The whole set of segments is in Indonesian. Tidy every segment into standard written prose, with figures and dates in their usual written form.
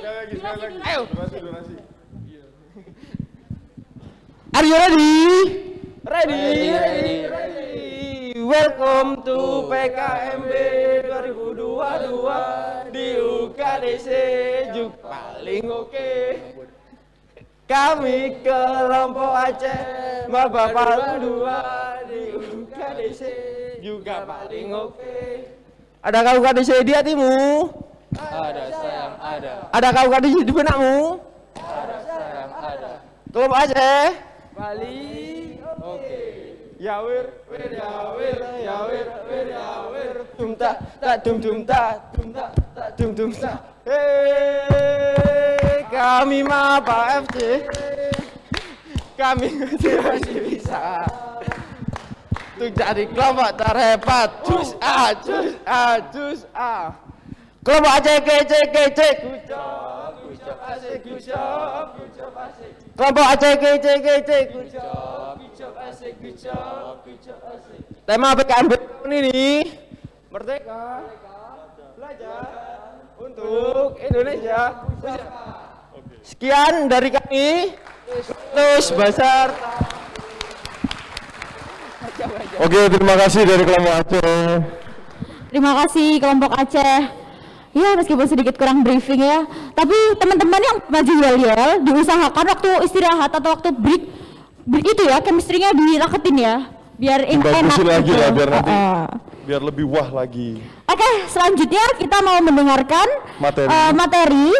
Ayo. Are you ready? Ready. Welcome to PKMB 2022 di UKDC juga paling oke. Kami kelompok Aceh Maba Palu 2 di UKDC juga paling oke. Adakah UKDC di hatimu? Ada sayang, ada. Adakah UKDC di benakmu? Ada sayang, ada. Kelompok Aceh Bali, oke. Yawir, wir, yawir, yawir, wir, yawir. Dum tak, dum dum tak. Hei, kami Maba FC. Kami masih bisa. Untuk jadi kelompok terhebat. Cus A. Kelompok Aceh kece. Kucop asik. Kelompok Aceh kece. Kucop asik. Tema PKMB ini Merdeka, belajar untuk Indonesia. Sekian dari kami. Terus besar. Oke, terima kasih dari kelompok Aceh. Terima kasih kelompok Aceh. Ya, meskipun sedikit kurang briefing ya, tapi teman-teman yang maju yel-yel diusahakan waktu istirahat atau waktu break itu ya, chemistry-nya dilaketin ya, biar enak lagi gitu. lah, biar nanti biar lebih wah lagi. Oke, selanjutnya kita mau mendengarkan materi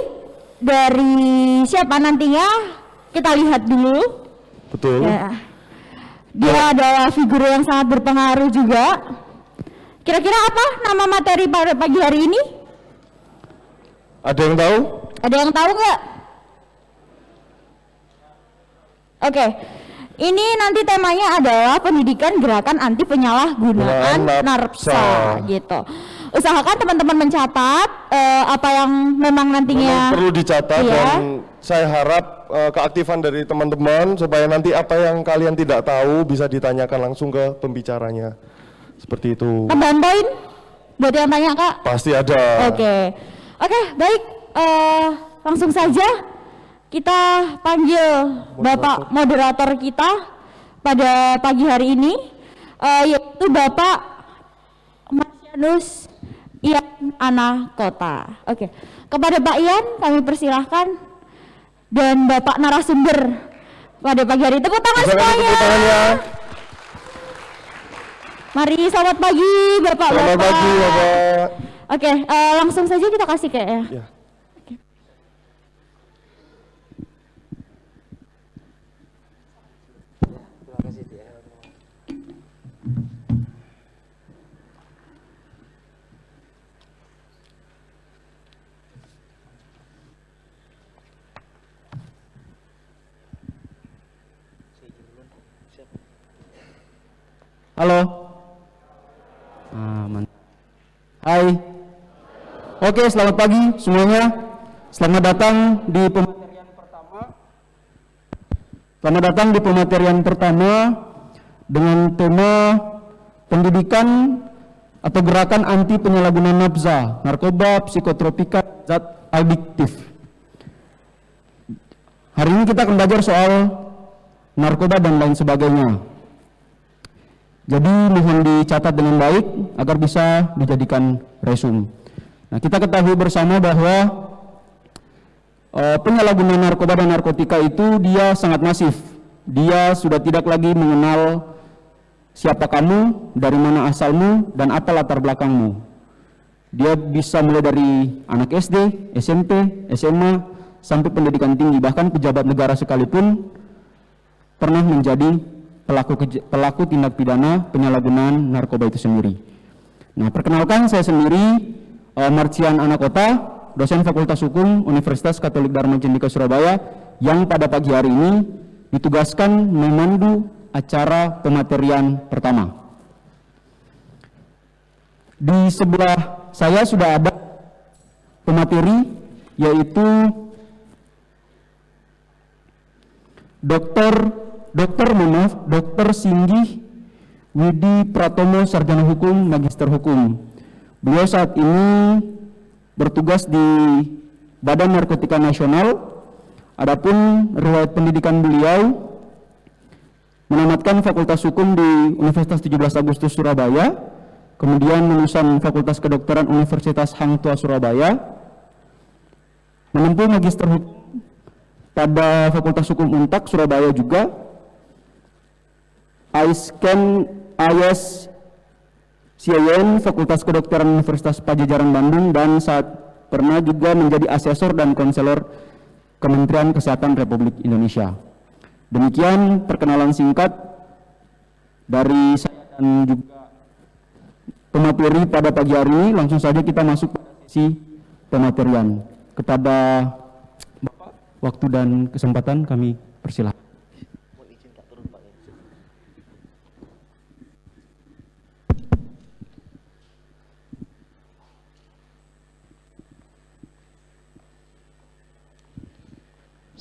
dari siapa nantinya, kita lihat dulu. Betul. Ya. Dia adalah figur yang sangat berpengaruh juga. Kira-kira apa nama materi pada pagi hari ini? Ada yang tahu? Ada yang tahu nggak? Oke, ini nanti temanya adalah pendidikan gerakan anti penyalahgunaan narkoba gitu. Usahakan teman-teman mencatat apa yang memang nantinya perlu dicatat dan saya harap keaktifan dari teman-teman supaya nanti apa yang kalian tidak tahu bisa ditanyakan langsung ke pembicaranya. Seperti itu. Tambahan poin buat yang tanya Kak? Pasti ada. Oke, baik. Langsung saja kita panggil Bapak moderator kita pada pagi hari ini, yaitu Bapak Marsianus Ian Anakota. Oke, kepada Pak Ian kami persilahkan, dan Bapak narasumber pada pagi hari. Tepuk tangan semuanya. Mari, selamat pagi Bapak. Selamat pagi Bapak. Oke, langsung saja kita kasih kayaknya. Ya. Oke. Halo. Hai. Oke, selamat pagi semuanya. Selamat datang di pematerian pertama. Selamat datang di pematerian pertama dengan tema pendidikan atau gerakan anti penyalahgunaan nafza, narkoba, psikotropika, zat adiktif. Hari ini kita akan belajar soal narkoba dan lain sebagainya. Jadi mohon dicatat dengan baik agar bisa dijadikan resume. Nah, kita ketahui bersama bahwa penyalahgunaan narkoba dan narkotika itu dia sangat masif. Dia sudah tidak lagi mengenal siapa kamu, dari mana asalmu, dan apa latar belakangmu. Dia bisa mulai dari anak SD, SMP, SMA, sampai pendidikan tinggi, bahkan pejabat negara sekalipun pernah menjadi pelaku tindak pidana penyalahgunaan narkoba itu sendiri. Nah, perkenalkan, saya sendiri Marsian Anakota, dosen Fakultas Hukum Universitas Katolik Dharma Cendika Surabaya, yang pada pagi hari ini ditugaskan memandu acara pematerian pertama. Di sebelah saya sudah ada pemateri, yaitu Dr. Singgih Widi Pratomo, Sarjana Hukum, Magister Hukum. Beliau saat ini bertugas di Badan Narkotika Nasional. Adapun riwayat pendidikan beliau menamatkan Fakultas Hukum di Universitas 17 Agustus Surabaya, kemudian lulusan Fakultas Kedokteran Universitas Hang Tuah Surabaya, menempuh Magister Hukum pada Fakultas Hukum Untak Surabaya juga, ISCIN Fakultas Kedokteran Universitas Padjadjaran Bandung, dan saat pernah juga menjadi asesor dan konselor Kementerian Kesehatan Republik Indonesia. Demikian perkenalan singkat dari saya dan juga pemateri pada pagi hari ini. Langsung saja kita masuk ke sesi pematerian. Kepada Bapak, waktu dan kesempatan kami persilahkan.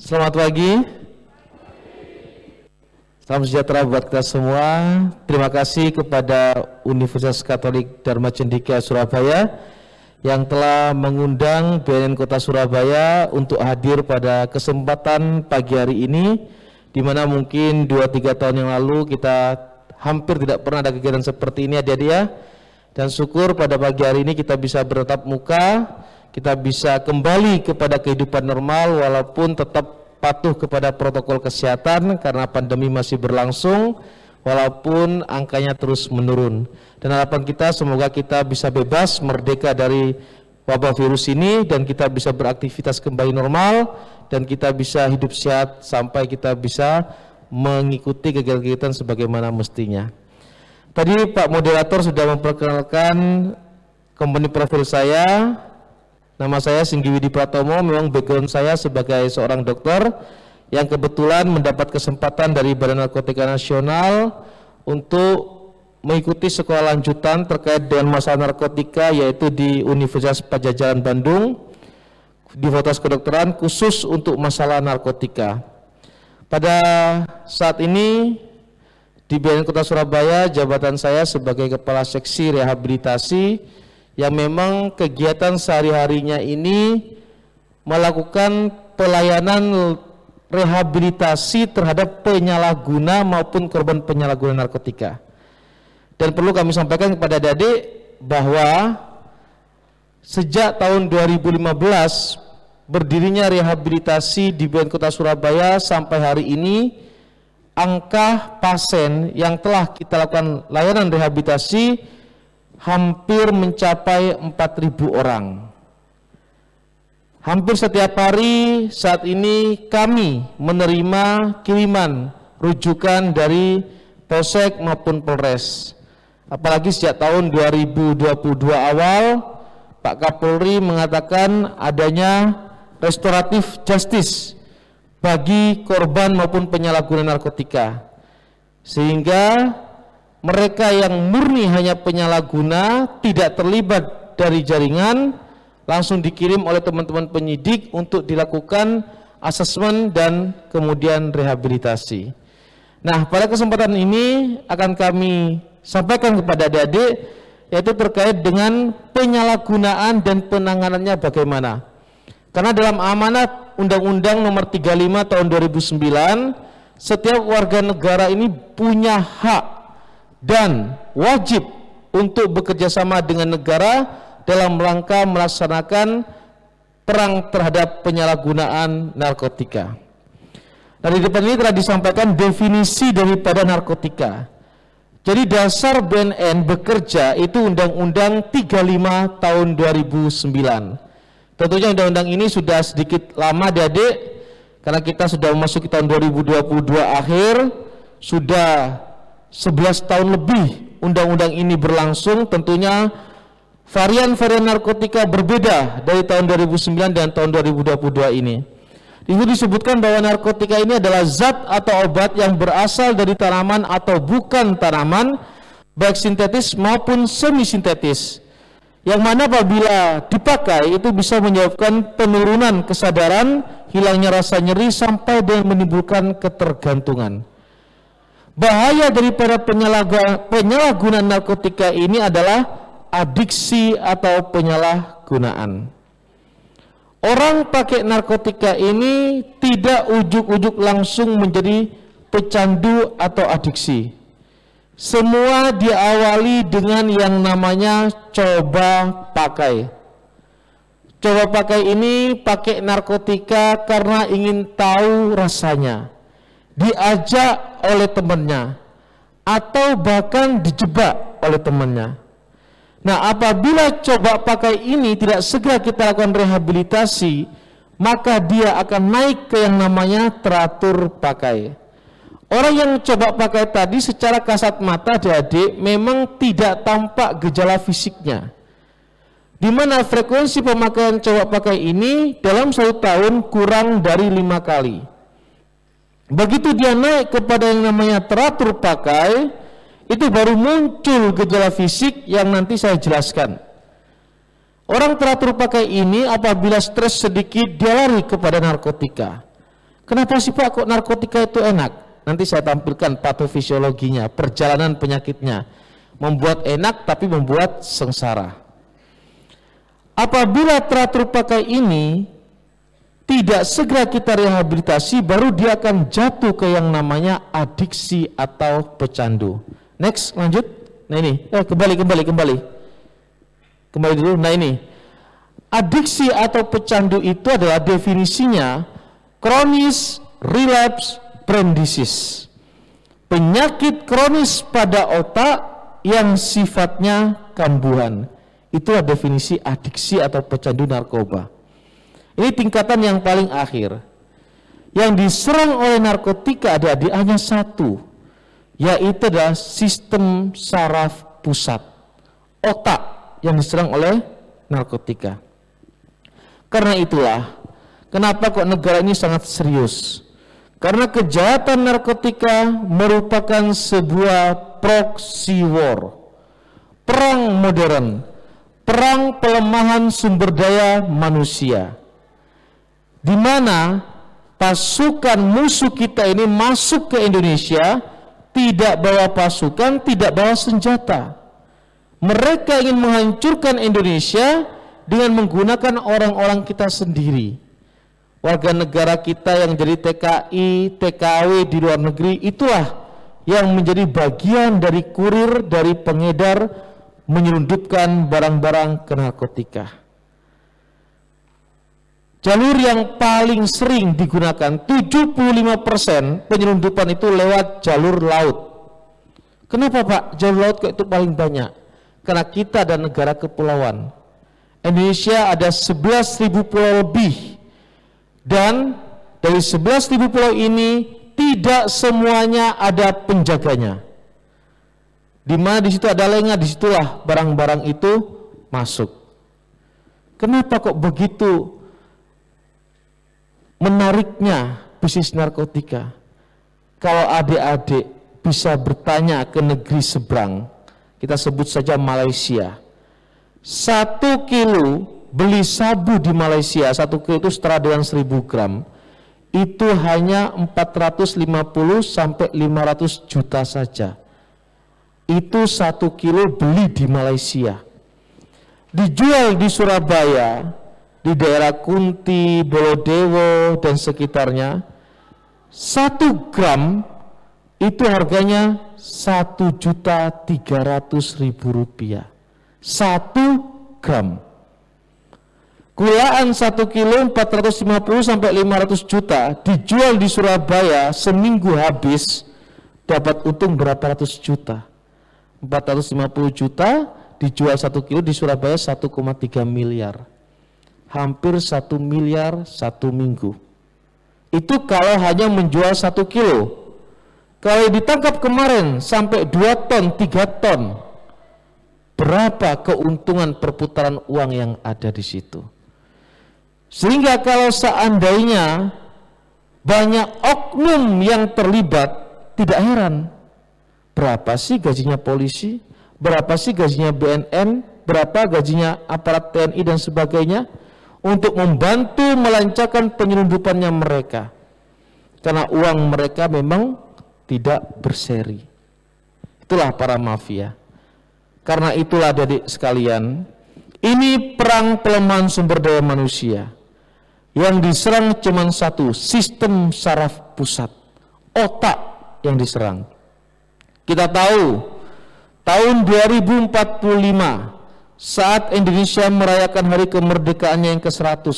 Selamat pagi. Salam sejahtera buat kita semua. Terima kasih kepada Universitas Katolik Dharma Cendika Surabaya yang telah mengundang BNN Kota Surabaya untuk hadir pada kesempatan pagi hari ini, di mana mungkin 2-3 tahun yang lalu kita hampir tidak pernah ada kegiatan seperti ini, adik-adik ya. Dan syukur pada pagi hari ini kita bisa bertatap muka, kita bisa kembali kepada kehidupan normal walaupun tetap patuh kepada protokol kesehatan karena pandemi masih berlangsung walaupun angkanya terus menurun. Dan harapan kita semoga kita bisa bebas, merdeka dari wabah virus ini, dan kita bisa beraktivitas kembali normal, dan kita bisa hidup sehat sampai kita bisa mengikuti kegiatan-kegiatan sebagaimana mestinya. Tadi Pak Moderator sudah memperkenalkan company profil saya. Nama saya Singgi Widi Pratomo. Memang background saya sebagai seorang dokter yang kebetulan mendapat kesempatan dari Badan Narkotika Nasional untuk mengikuti sekolah lanjutan terkait dengan masalah narkotika, yaitu di Universitas Padjadjaran Bandung di Fakultas Kedokteran khusus untuk masalah narkotika. Pada saat ini di BNN Kota Surabaya, jabatan saya sebagai Kepala Seksi Rehabilitasi, yang memang kegiatan sehari-harinya ini melakukan pelayanan rehabilitasi terhadap penyalahguna maupun korban penyalahguna narkotika. Dan perlu kami sampaikan kepada adik-adik bahwa sejak tahun 2015 berdirinya rehabilitasi di BNN Kota Surabaya sampai hari ini, angka pasien yang telah kita lakukan layanan rehabilitasi hampir mencapai 4.000 orang. Hampir setiap hari saat ini kami menerima kiriman rujukan dari Polsek maupun Polres. Apalagi sejak tahun 2022 awal, Pak Kapolri mengatakan adanya restoratif justice bagi korban maupun penyalahguna narkotika, sehingga mereka yang murni hanya penyalahguna, tidak terlibat dari jaringan, langsung dikirim oleh teman-teman penyidik untuk dilakukan asesmen dan kemudian rehabilitasi. Nah, pada kesempatan ini akan kami sampaikan kepada adik-adik, yaitu terkait dengan penyalahgunaan dan penanganannya bagaimana. Karena dalam amanat Undang-Undang Nomor 35 Tahun 2009, setiap warga negara ini punya hak dan wajib untuk bekerja sama dengan negara dalam rangka melaksanakan perang terhadap penyalahgunaan narkotika. Nah, di depan ini telah disampaikan definisi daripada narkotika. Jadi dasar BNN bekerja itu Undang-Undang 35 tahun 2009. Tentunya undang-undang ini sudah sedikit lama, adik-adik, karena kita sudah memasuki tahun 2022 akhir, sudah 11 tahun lebih undang-undang ini berlangsung. Tentunya varian-varian narkotika berbeda dari tahun 2009 dan tahun 2022 ini. Itu disebutkan bahwa narkotika ini adalah zat atau obat yang berasal dari tanaman atau bukan tanaman, baik sintetis maupun semi sintetis, yang mana apabila dipakai itu bisa menyebabkan penurunan kesadaran, hilangnya rasa nyeri, sampai dengan menimbulkan ketergantungan. Bahaya daripada penyalahgunaan narkotika ini adalah adiksi atau penyalahgunaan. Orang pakai narkotika ini tidak ujuk-ujuk langsung menjadi pecandu atau adiksi. Semua diawali dengan yang namanya coba pakai. Coba pakai ini pakai narkotika karena ingin tahu rasanya, diajak oleh temannya, atau bahkan dijebak oleh temannya. Nah, apabila coba pakai ini tidak segera kita lakukan rehabilitasi, maka dia akan naik ke yang namanya teratur pakai. Orang yang coba pakai tadi secara kasat mata adik-adik memang tidak tampak gejala fisiknya, di mana frekuensi pemakaian coba pakai ini dalam 1 tahun kurang dari 5 kali. Begitu dia naik kepada yang namanya teratur pakai, itu baru muncul gejala fisik yang nanti saya jelaskan. Orang teratur pakai ini apabila stres sedikit dia lari kepada narkotika. Kenapa sih Pak kok narkotika itu enak? Nanti saya tampilkan patofisiologinya, perjalanan penyakitnya. Membuat enak tapi membuat sengsara. Apabila teratur pakai ini tidak segera kita rehabilitasi, baru dia akan jatuh ke yang namanya adiksi atau pecandu. Next, lanjut. Nah ini, kembali dulu. Nah ini, adiksi atau pecandu itu adalah definisinya kronis relapse brain disease, penyakit kronis pada otak yang sifatnya kambuhan. Itulah definisi adiksi atau pecandu narkoba. Ini tingkatan yang paling akhir. Yang diserang oleh narkotika adik-adik hanya satu, yaitu adalah sistem saraf pusat, otak yang diserang oleh narkotika. Karena itulah kenapa kok negara ini sangat serius, karena kejahatan narkotika merupakan sebuah proxy war, perang modern, perang pelemahan sumber daya manusia, di mana pasukan musuh kita ini masuk ke Indonesia tidak bawa pasukan, tidak bawa senjata. Mereka ingin menghancurkan Indonesia dengan menggunakan orang-orang kita sendiri. Warga negara kita yang jadi TKI, TKW di luar negeri, itulah yang menjadi bagian dari kurir, dari pengedar, menyelundupkan barang-barang ke narkotika. Jalur yang paling sering digunakan, 75% penyelundupan itu lewat jalur laut. Kenapa Pak? Jalur laut kok itu paling banyak? Karena kita ada negara kepulauan. Indonesia ada 11.000 pulau lebih. Dan dari 11.000 pulau ini tidak semuanya ada penjaganya. Di mana di situ ada lengah, disitulah barang-barang itu masuk. Kenapa kok begitu menariknya bisnis narkotika? Kalau adik-adik bisa bertanya ke negeri seberang, kita sebut saja Malaysia, 1 kilo beli sabu di Malaysia, 1 kilo itu setara dengan 1000 gram, itu hanya 450 sampai 500 juta saja. Itu 1 kilo beli di Malaysia. Dijual di Surabaya, di daerah Kunti, Bolodewo dan sekitarnya, 1 gram itu harganya Rp1.300.000. 1 gram. Gulaan 1 kilo 450 sampai 500 juta, dijual di Surabaya seminggu habis dapat untung berapa ratus juta. 450 juta dijual 1 kilo di Surabaya 1,3 miliar. Hampir 1 miliar 1 minggu. Itu kalau hanya menjual 1 kilo. Kalau ditangkap kemarin sampai 2 ton, 3 ton, berapa keuntungan perputaran uang yang ada di situ? Sehingga kalau seandainya banyak oknum yang terlibat, tidak heran. Berapa sih gajinya polisi? Berapa sih gajinya BNN? Berapa gajinya aparat TNI dan sebagainya? Untuk membantu melancarkan penyelundupannya mereka. Karena uang mereka memang tidak berseri. Itulah para mafia. Karena itulah adik sekalian, ini perang pelemahan sumber daya manusia. Yang diserang cuma satu, sistem saraf pusat, otak yang diserang. Kita tahu tahun 2045 saat Indonesia merayakan hari kemerdekaannya yang ke-100,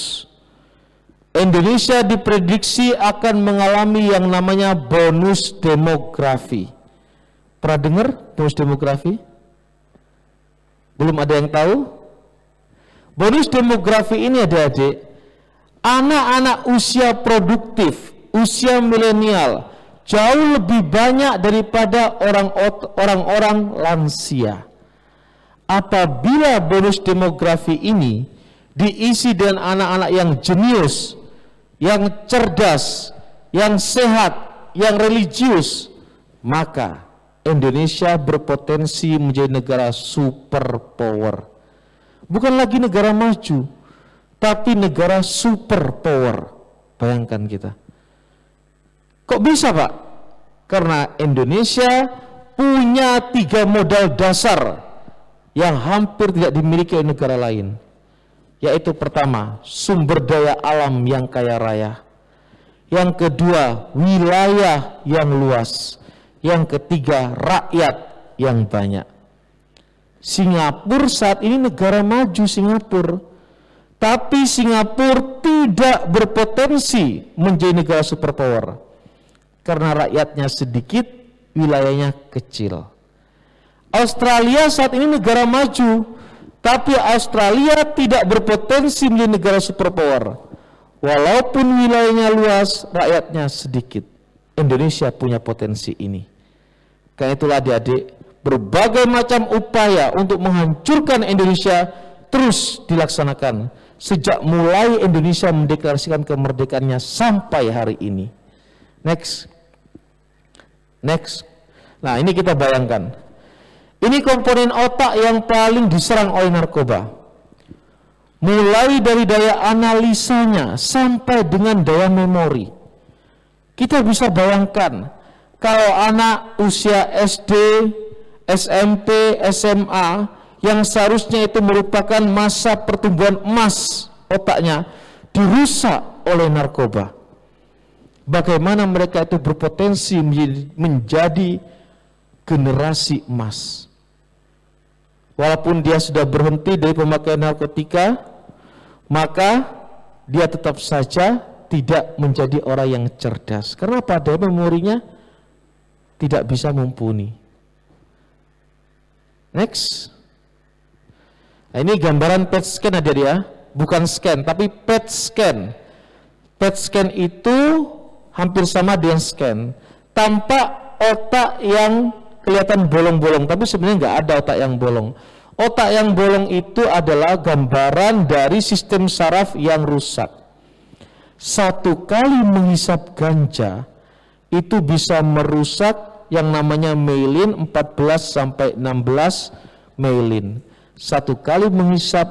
Indonesia diprediksi akan mengalami yang namanya bonus demografi. Pernah dengar bonus demografi? Belum ada yang tahu? Bonus demografi ini, adik-adik, anak-anak usia produktif, usia milenial jauh lebih banyak daripada orang-orang lansia. Apabila bonus demografi ini diisi dengan anak-anak yang jenius, yang cerdas, yang sehat, yang religius, maka Indonesia berpotensi menjadi negara superpower. Bukan lagi negara maju, tapi negara superpower. Bayangkan kita. Kok bisa, Pak? Karena Indonesia punya 3 modal dasar yang hampir tidak dimiliki oleh negara lain. Yaitu pertama, sumber daya alam yang kaya raya. Yang kedua, wilayah yang luas. Yang ketiga, rakyat yang banyak. Singapura saat ini negara maju, Singapura. Tapi Singapura tidak berpotensi menjadi negara superpower. Karena rakyatnya sedikit, wilayahnya kecil. Australia saat ini negara maju, tapi Australia tidak berpotensi menjadi negara superpower. Walaupun wilayahnya luas, rakyatnya sedikit. Indonesia punya potensi ini. Karena itulah adik-adik, berbagai macam upaya untuk menghancurkan Indonesia terus dilaksanakan sejak mulai Indonesia mendeklarasikan kemerdekaannya sampai hari ini. Next. Nah, ini kita bayangkan. Ini komponen otak yang paling diserang oleh narkoba. Mulai dari daya analisanya sampai dengan daya memori. Kita bisa bayangkan kalau anak usia SD, SMP, SMA yang seharusnya itu merupakan masa pertumbuhan emas otaknya dirusak oleh narkoba. Bagaimana mereka itu berpotensi menjadi generasi emas. Walaupun dia sudah berhenti dari pemakaian narkotika, maka dia tetap saja tidak menjadi orang yang cerdas. Karena pada memorinya tidak bisa mumpuni. Next. Nah, ini gambaran PET scan ada dia, bukan scan, tapi PET scan. PET scan itu hampir sama dengan scan. Tampak otak yang kelihatan bolong-bolong, tapi sebenarnya nggak ada otak yang bolong. Otak yang bolong itu adalah gambaran dari sistem saraf yang rusak. Satu kali menghisap ganja itu bisa merusak yang namanya myelin 14 sampai 16 myelin. Satu kali menghisap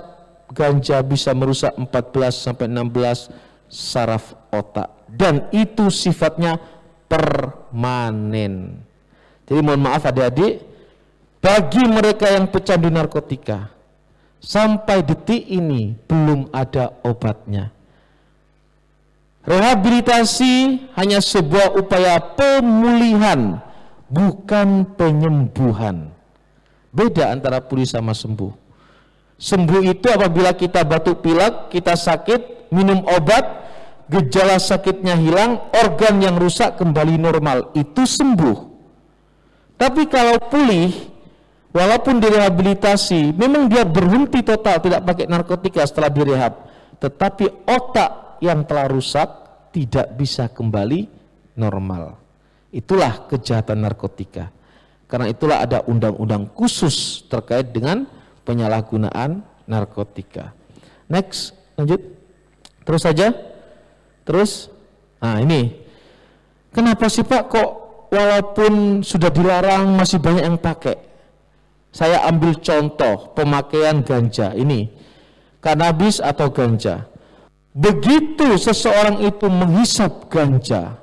ganja bisa merusak 14 sampai 16 saraf otak, dan itu sifatnya permanen. Jadi mohon maaf adik-adik, bagi mereka yang pecandu narkotika, sampai detik ini belum ada obatnya. Rehabilitasi hanya sebuah upaya pemulihan, bukan penyembuhan. Beda antara pulih sama sembuh. Sembuh itu apabila kita batuk pilek, kita sakit, minum obat, gejala sakitnya hilang, organ yang rusak kembali normal, itu sembuh. Tapi kalau pulih, walaupun direhabilitasi, memang dia berhenti total, tidak pakai narkotika setelah direhab, tetapi otak yang telah rusak tidak bisa kembali normal. Itulah kejahatan narkotika. Karena itulah ada undang-undang khusus terkait dengan penyalahgunaan narkotika. Next, lanjut. Terus saja. Terus. Nah, ini. Kenapa sih Pak kok walaupun sudah dilarang masih banyak yang pakai? Saya ambil contoh pemakaian ganja ini, kanabis atau ganja. Begitu seseorang itu menghisap ganja,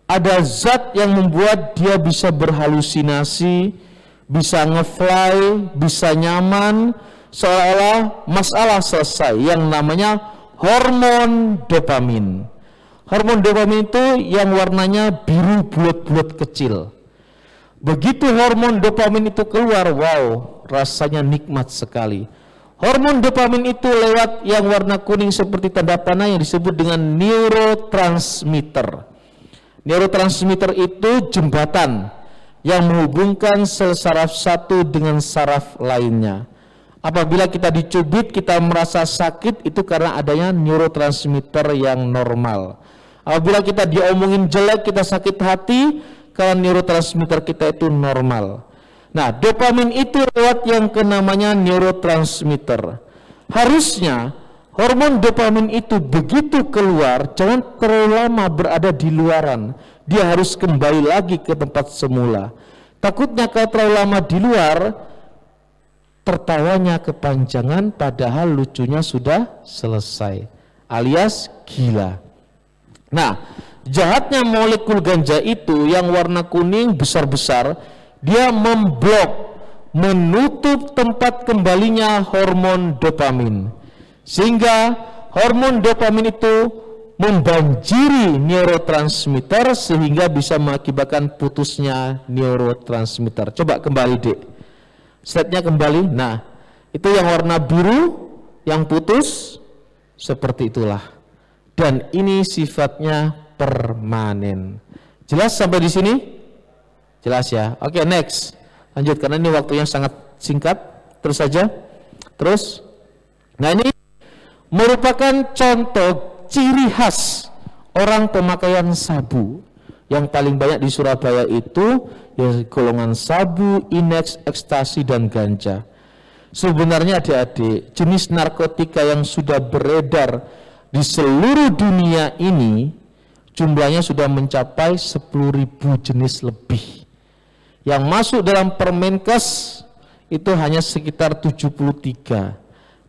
ada zat yang membuat dia bisa berhalusinasi, bisa ngefly, bisa nyaman, seolah-olah masalah selesai, yang namanya hormon dopamin. Hormon dopamin itu yang warnanya biru bulat-bulat kecil. Begitu hormon dopamin itu keluar, wow, rasanya nikmat sekali. Hormon dopamin itu lewat yang warna kuning seperti tanda panah yang disebut dengan neurotransmitter. Neurotransmitter itu jembatan yang menghubungkan sel saraf satu dengan saraf lainnya. Apabila kita dicubit, kita merasa sakit, itu karena adanya neurotransmitter yang normal. Apabila kita diomongin jelek, kita sakit hati, karena neurotransmitter kita itu normal. Nah, dopamin itu lewat yang namanya neurotransmitter. Harusnya hormon dopamin itu begitu keluar, jangan terlalu lama berada di luaran. Dia harus kembali lagi ke tempat semula. Takutnya kalau terlalu lama di luar, tertawanya kepanjangan padahal lucunya sudah selesai, alias gila. Nah, jahatnya molekul ganja itu yang warna kuning besar-besar, dia memblok, menutup tempat kembalinya hormon dopamin, sehingga hormon dopamin itu membanjiri neurotransmitter sehingga bisa mengakibatkan putusnya neurotransmitter. Coba kembali, Dek, slide-nya kembali. Nah, itu yang warna biru yang putus, seperti itulah, dan ini sifatnya permanen. Jelas sampai di sini? Jelas ya. Oke, next. Lanjut karena ini waktunya sangat singkat. Terus saja. Terus. Nah, ini merupakan contoh ciri khas orang pemakaian sabu. Yang paling banyak di Surabaya itu ya golongan sabu, ineks, ekstasi, dan ganja. Sebenarnya adik-adik, jenis narkotika yang sudah beredar di seluruh dunia ini jumlahnya sudah mencapai 10.000 jenis lebih. Yang masuk dalam Permenkes itu hanya sekitar 73.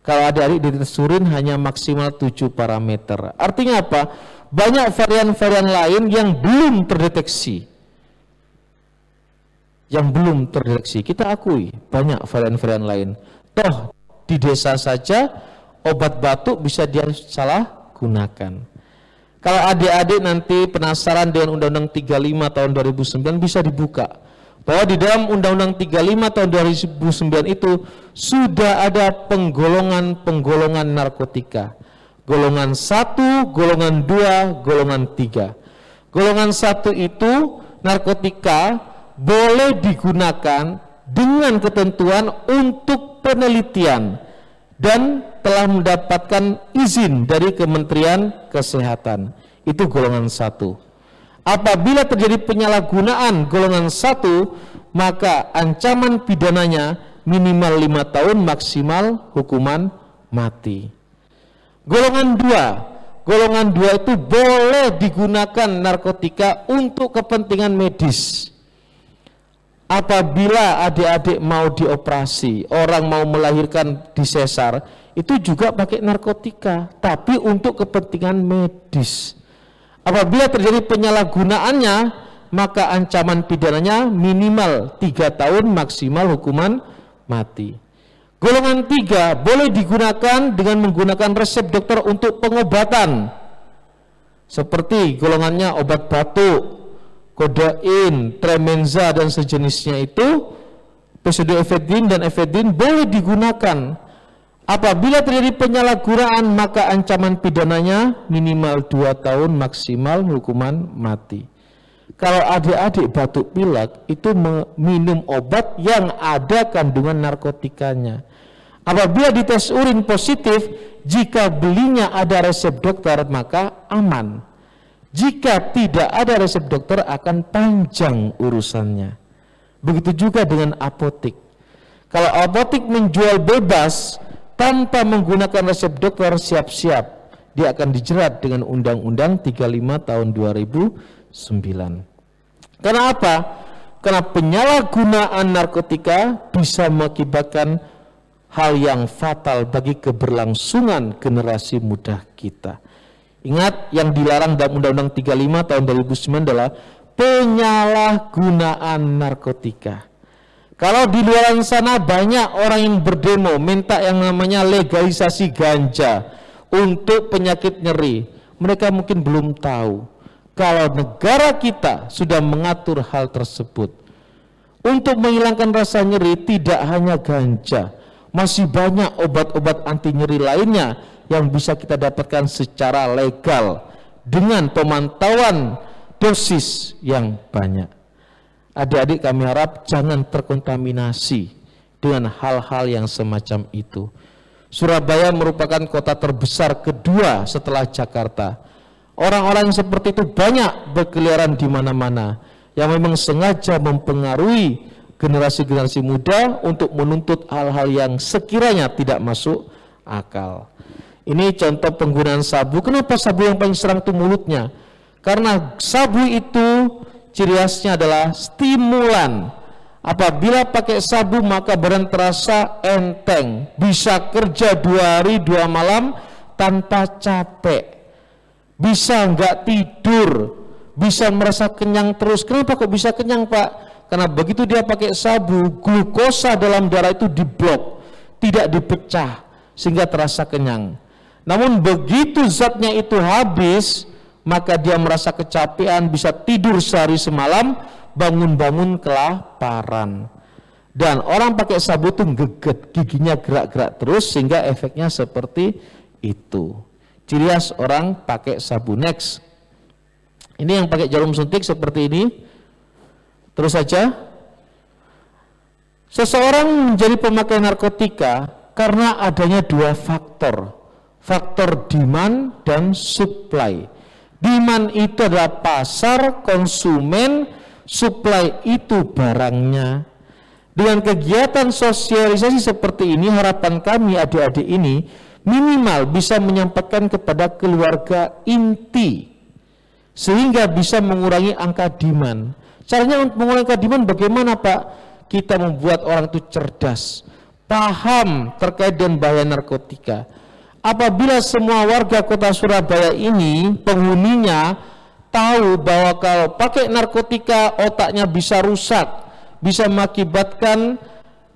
Kalau adik-adik ditesurin hanya maksimal 7 parameter. Artinya apa? Banyak varian-varian lain yang belum terdeteksi. Yang belum terdeteksi. Kita akui banyak varian-varian lain. Toh di desa saja obat batuk bisa dia salah gunakan. Kalau adik-adik nanti penasaran dengan Undang-Undang 35 tahun 2009 bisa dibuka. Bahwa di dalam Undang-Undang 35 tahun 2009 itu sudah ada penggolongan-penggolongan narkotika. Golongan 1, golongan 2, golongan 3. Golongan 1 itu narkotika boleh digunakan dengan ketentuan untuk penelitian dan telah mendapatkan izin dari Kementerian Kesehatan. Itu golongan 1. Apabila terjadi penyalahgunaan golongan 1, maka ancaman pidananya minimal 5 tahun, maksimal hukuman mati. Golongan 2. Golongan 2 itu boleh digunakan narkotika untuk kepentingan medis. Apabila adik-adik mau dioperasi, orang mau melahirkan di sesar, itu juga pakai narkotika, tapi untuk kepentingan medis. Apabila terjadi penyalahgunaannya, maka ancaman pidananya minimal 3 tahun, maksimal hukuman mati. Golongan 3 boleh digunakan dengan menggunakan resep dokter untuk pengobatan, seperti golongannya obat batuk, kodein, tremenza dan sejenisnya itu, pseudoephedrine dan ephedrine boleh digunakan. Apabila terjadi penyalahgunaan, maka ancaman pidananya minimal 2 tahun, maksimal hukuman mati. Kalau adik-adik batuk pilek itu minum obat yang ada kandungan narkotikanya. Apabila dites urin positif, jika belinya ada resep dokter maka aman. Jika tidak ada resep dokter akan panjang urusannya. Begitu juga dengan apotik. Kalau apotik menjual bebas tanpa menggunakan resep dokter, siap-siap dia akan dijerat dengan Undang-Undang 35 tahun 2009. Karena apa? Karena penyalahgunaan narkotika bisa mengakibatkan hal yang fatal bagi keberlangsungan generasi muda kita. Ingat, yang dilarang dalam Undang-Undang 35 tahun 2009 adalah penyalahgunaan narkotika. Kalau di luar sana banyak orang yang berdemo minta yang namanya legalisasi ganja, untuk penyakit nyeri. Mereka mungkin belum tahu kalau negara kita sudah mengatur hal tersebut. Untuk menghilangkan rasa nyeri tidak hanya ganja, masih banyak obat-obat anti nyeri lainnya yang bisa kita dapatkan secara legal dengan pemantauan dosis yang banyak. Adik-adik, kami harap jangan terkontaminasi dengan hal-hal yang semacam itu. Surabaya merupakan kota terbesar kedua setelah Jakarta. Orang-orang yang seperti itu banyak berkeliaran di mana-mana, yang memang sengaja mempengaruhi generasi-generasi muda untuk menuntut hal-hal yang sekiranya tidak masuk akal. Ini contoh penggunaan sabu. Kenapa sabu yang paling serang itu mulutnya? Karena sabu itu ciri khasnya adalah stimulan. Apabila pakai sabu maka badan terasa enteng, bisa kerja 2 hari 2 malam tanpa capek, bisa enggak tidur, bisa merasa kenyang terus. Kenapa kok bisa kenyang, Pak? Karena begitu dia pakai sabu, glukosa dalam darah itu diblok, tidak dipecah sehingga terasa kenyang. Namun begitu zatnya itu habis, maka dia merasa kecapean, bisa tidur sehari semalam, bangun-bangun kelaparan. Dan orang pakai sabu itu geget, giginya gerak-gerak terus sehingga efeknya seperti itu. Ciri khas orang pakai sabu. Next. Ini yang pakai jarum suntik seperti ini. Terus saja. Seseorang menjadi pemakai narkotika karena adanya 2 faktor. Faktor demand dan supply. Demand itu adalah pasar, konsumen, supply itu barangnya. Dengan kegiatan sosialisasi seperti ini, harapan kami adik-adik ini minimal bisa menyampaikan kepada keluarga inti sehingga bisa mengurangi angka demand. Caranya untuk mengurangi angka demand bagaimana, Pak? Kita membuat orang itu cerdas, paham terkait dengan bahaya narkotika. Apabila semua warga kota Surabaya ini penghuninya tahu bahwa kalau pakai narkotika otaknya bisa rusak, bisa mengakibatkan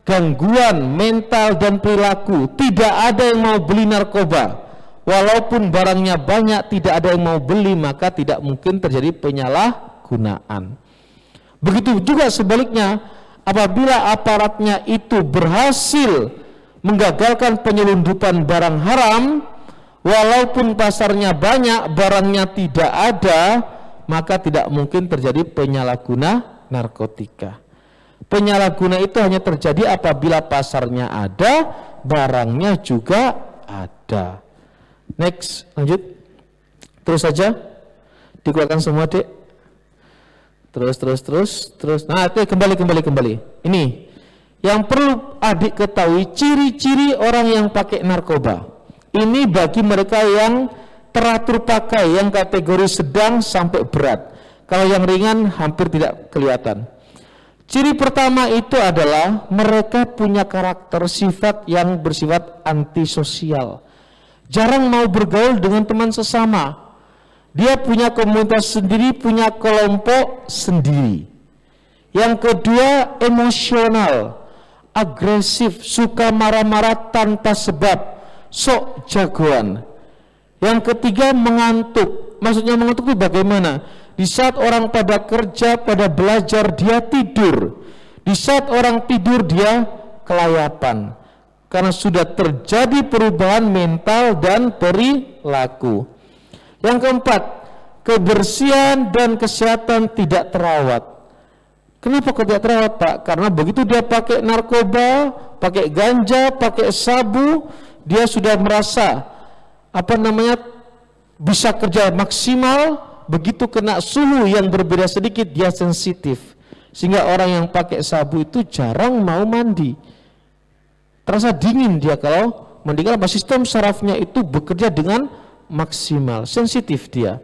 gangguan mental dan perilaku, tidak ada yang mau beli narkoba. Walaupun barangnya banyak, tidak ada yang mau beli, maka tidak mungkin terjadi penyalahgunaan. Begitu juga sebaliknya, apabila aparatnya itu berhasil menggagalkan penyelundupan barang haram, walaupun pasarnya banyak, barangnya tidak ada, maka tidak mungkin terjadi penyalahguna narkotika. Penyalahguna itu hanya terjadi apabila pasarnya ada, barangnya juga ada. Next, lanjut. Terus saja. Dikeluarkan semua, Dek. Terus. Nah, itu kembali. Ini yang perlu adik ketahui, ciri-ciri orang yang pakai narkoba. Ini bagi mereka yang teratur pakai, yang kategori sedang sampai berat. Kalau yang ringan hampir tidak kelihatan. Ciri pertama itu adalah mereka punya karakter sifat yang bersifat antisosial. Jarang mau bergaul dengan teman sesama. Dia punya komunitas sendiri, punya kelompok sendiri. Yang kedua, emosional, agresif, suka marah-marah tanpa sebab, sok jagoan. Yang ketiga, mengantuk. Maksudnya mengantuk itu bagaimana? Di saat orang pada kerja, pada belajar, dia tidur. Di saat orang tidur, dia kelayapan. Karena sudah terjadi perubahan mental dan perilaku. Yang keempat, kebersihan dan kesehatan tidak terawat. Kenapa kok tidak terawat, Pak? Karena begitu dia pakai narkoba, pakai ganja, pakai sabu, dia sudah merasa bisa kerja maksimal. Begitu kena suhu yang berbeda sedikit, dia sensitif. Sehingga orang yang pakai sabu itu jarang mau mandi. Terasa dingin dia kalau mandi, karena sistem sarafnya itu bekerja dengan maksimal, sensitif dia.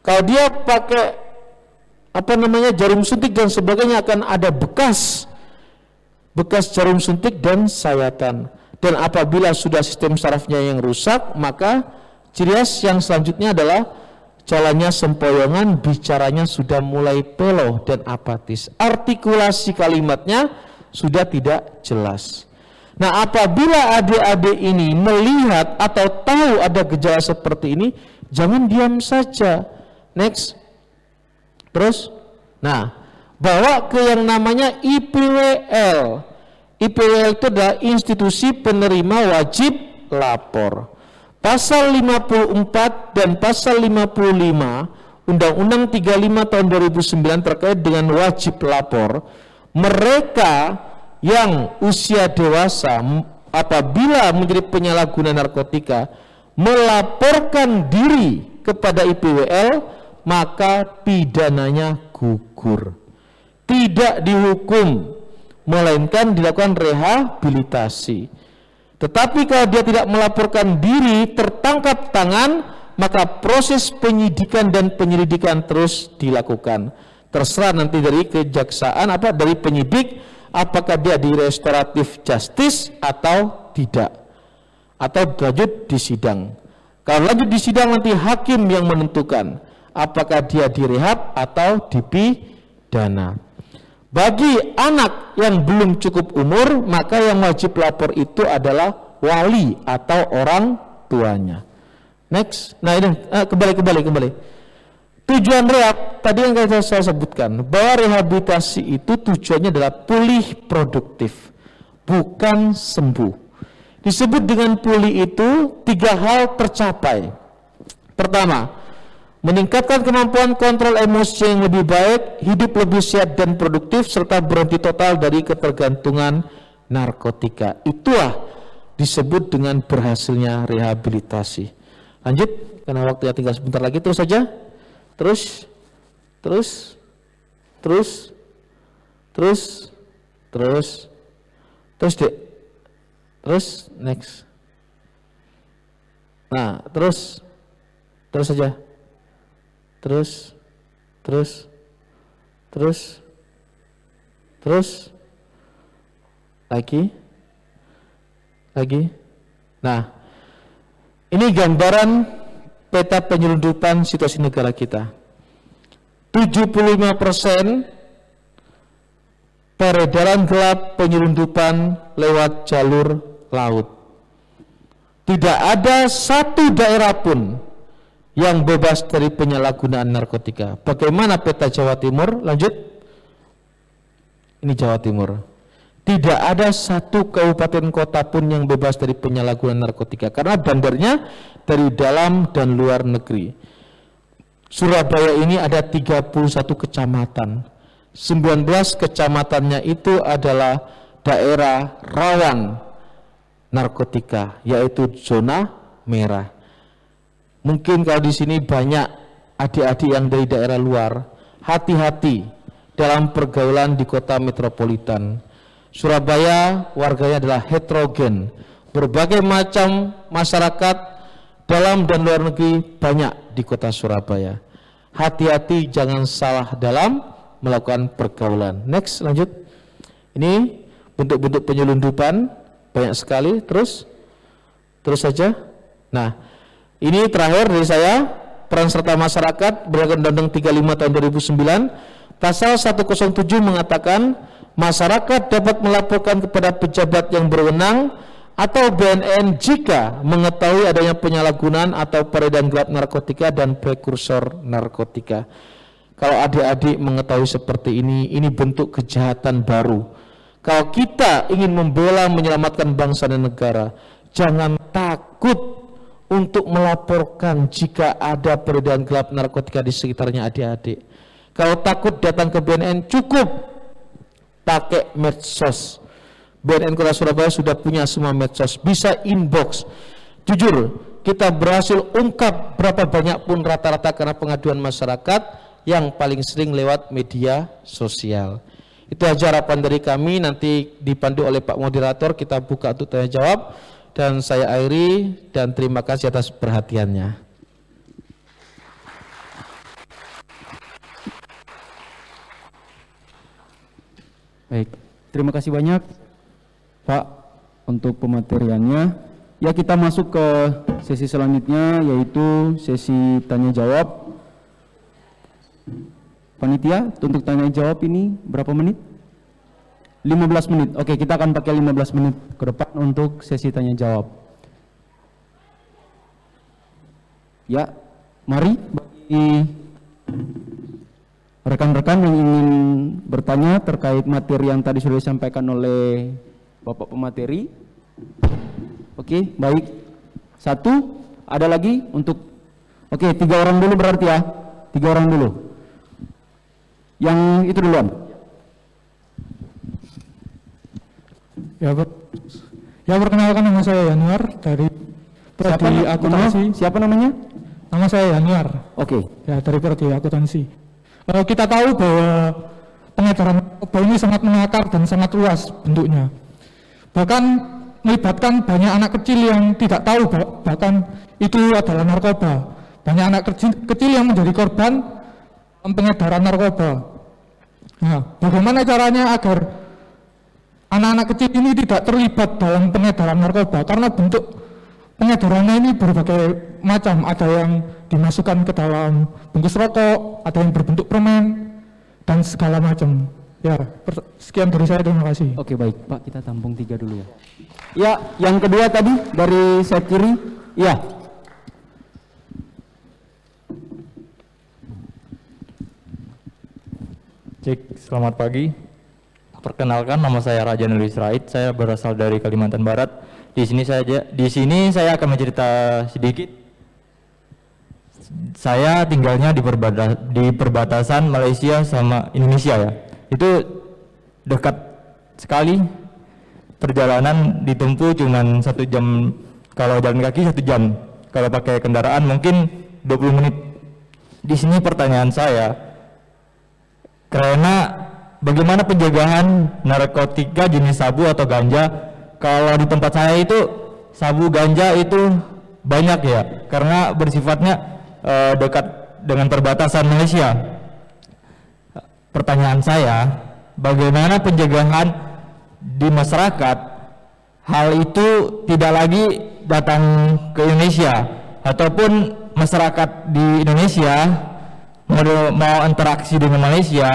Kalau dia pakai jarum suntik dan sebagainya, akan ada bekas jarum suntik dan sayatan. Dan apabila sudah sistem sarafnya yang rusak, maka ciri khas yang selanjutnya adalah jalannya sempoyongan, bicaranya sudah mulai peloh dan apatis. Artikulasi kalimatnya sudah tidak jelas. Nah, apabila adik-adik ini melihat atau tahu ada gejala seperti ini, jangan diam saja. Next. Terus, nah, bawa ke yang namanya IPWL. IPWL itu adalah institusi penerima wajib lapor. Pasal 54 dan pasal 55 Undang-Undang 35 tahun 2009 terkait dengan wajib lapor. Mereka yang usia dewasa apabila menjadi penyalahguna narkotika melaporkan diri kepada IPWL, maka pidananya gugur, tidak dihukum, melainkan dilakukan rehabilitasi. Tetapi kalau dia tidak melaporkan diri, tertangkap tangan, maka proses penyidikan dan penyelidikan terus dilakukan. Terserah nanti dari kejaksaan, dari penyidik, apakah dia di restoratif justice atau tidak, atau lanjut di sidang. Kalau lanjut di sidang, nanti hakim yang menentukan apakah dia direhab atau dipidana. Bagi anak yang belum cukup umur, maka yang wajib lapor itu adalah wali atau orang tuanya. Next. Nah ini kembali. Tujuan rehab tadi yang saya sebutkan, bahwa rehabilitasi itu tujuannya adalah pulih produktif, bukan sembuh. Disebut dengan pulih itu 3 hal tercapai. Pertama, meningkatkan kemampuan kontrol emosi yang lebih baik, hidup lebih sehat dan produktif, serta berhenti total dari ketergantungan narkotika. Itulah disebut dengan berhasilnya rehabilitasi. Lanjut, karena waktunya tinggal sebentar lagi, terus saja. Terus, Dek. Terus, next. Nah, terus saja. Terus, lagi. Nah, ini gambaran peta penyelundupan situasi negara kita. 75% peredaran gelap penyelundupan lewat jalur laut. Tidak ada satu daerah pun yang bebas dari penyalahgunaan narkotika. Bagaimana peta Jawa Timur? Lanjut. Ini Jawa Timur. Tidak ada satu kabupaten kota pun yang bebas dari penyalahgunaan narkotika, karena bandarnya dari dalam dan luar negeri. Surabaya ini ada 31 kecamatan. 19 kecamatannya itu adalah daerah rawan narkotika, yaitu zona merah. Mungkin kalau di sini banyak adik-adik yang dari daerah luar, hati-hati dalam pergaulan di kota metropolitan. Surabaya warganya adalah heterogen, berbagai macam masyarakat dalam dan luar negeri banyak di kota Surabaya. Hati-hati jangan salah dalam melakukan pergaulan. Next, lanjut. Ini bentuk-bentuk penyelundupan banyak sekali. Terus saja. Nah, ini terakhir dari saya, peran serta masyarakat berdasarkan Undang-Undang 35 tahun 2009. Pasal 107 mengatakan masyarakat dapat melaporkan kepada pejabat yang berwenang atau BNN jika mengetahui adanya penyalahgunaan atau peredaran gelap narkotika dan prekursor narkotika. Kalau adik-adik mengetahui seperti ini bentuk kejahatan baru. Kalau kita ingin membela menyelamatkan bangsa dan negara, jangan takut untuk melaporkan jika ada peredaran gelap narkotika di sekitarnya adik-adik. Kalau takut datang ke BNN, cukup pakai medsos. BNN Kota Surabaya sudah punya semua medsos, bisa inbox. Jujur, kita berhasil ungkap berapa banyak pun rata-rata karena pengaduan masyarakat yang paling sering lewat media sosial. Itu aja harapan dari kami, nanti dipandu oleh Pak Moderator, kita buka untuk tanya jawab. Dan saya akhiri dan terima kasih atas perhatiannya. Baik, terima kasih banyak Pak untuk pemateriannya. Ya, kita masuk ke sesi selanjutnya, yaitu sesi tanya jawab. Panitia, untuk tanya jawab ini berapa menit? 15 menit. Oke, kita akan pakai 15 menit ke depan untuk sesi tanya jawab. Ya, mari bagi rekan-rekan yang ingin bertanya terkait materi yang tadi sudah disampaikan oleh Bapak pemateri. Oke, baik. Satu, ada lagi untuk, oke, 3 orang dulu berarti ya. 3 orang dulu. Yang itu duluan. Ya, perkenalkan, nama saya Yanuar dari Prodi Akuntansi. Siapa namanya? Nama saya Yanuar. Oke. Ya, dari Prodi Akuntansi. Kita tahu bahwa pengedaran narkoba ini sangat mengakar dan sangat luas bentuknya. Bahkan melibatkan banyak anak kecil yang tidak tahu bahkan itu adalah narkoba. Banyak anak kecil yang menjadi korban pengedaran narkoba. Nah, bagaimana caranya agar anak-anak kecil ini tidak terlibat dalam pengedaran narkoba? Karena bentuk pengedarannya ini berbagai macam, ada yang dimasukkan ke dalam bungkus rokok, ada yang berbentuk permen, dan segala macam. Ya, sekian dari saya, terima kasih. Oke, baik Pak, kita tampung 3 dulu ya. Ya, yang kedua tadi dari saya kiri, ya. Cek, selamat pagi. Perkenalkan, nama saya Raja Nuri Sirait, saya berasal dari Kalimantan Barat. Di sini saya akan mencerita sedikit. Saya tinggalnya di perbatasan Malaysia sama Indonesia ya. Itu dekat sekali, perjalanan ditempuh cuma 1 jam, kalau jalan kaki 1 jam, kalau pakai kendaraan mungkin 20 menit. Di sini pertanyaan saya, karena bagaimana penjagaan narkotika jenis sabu atau ganja? Kalau di tempat saya itu sabu ganja itu banyak ya, karena bersifatnya dekat dengan perbatasan Malaysia. Pertanyaan saya, bagaimana penjagaan di masyarakat hal itu tidak lagi datang ke Indonesia, ataupun masyarakat di Indonesia mau interaksi dengan Malaysia?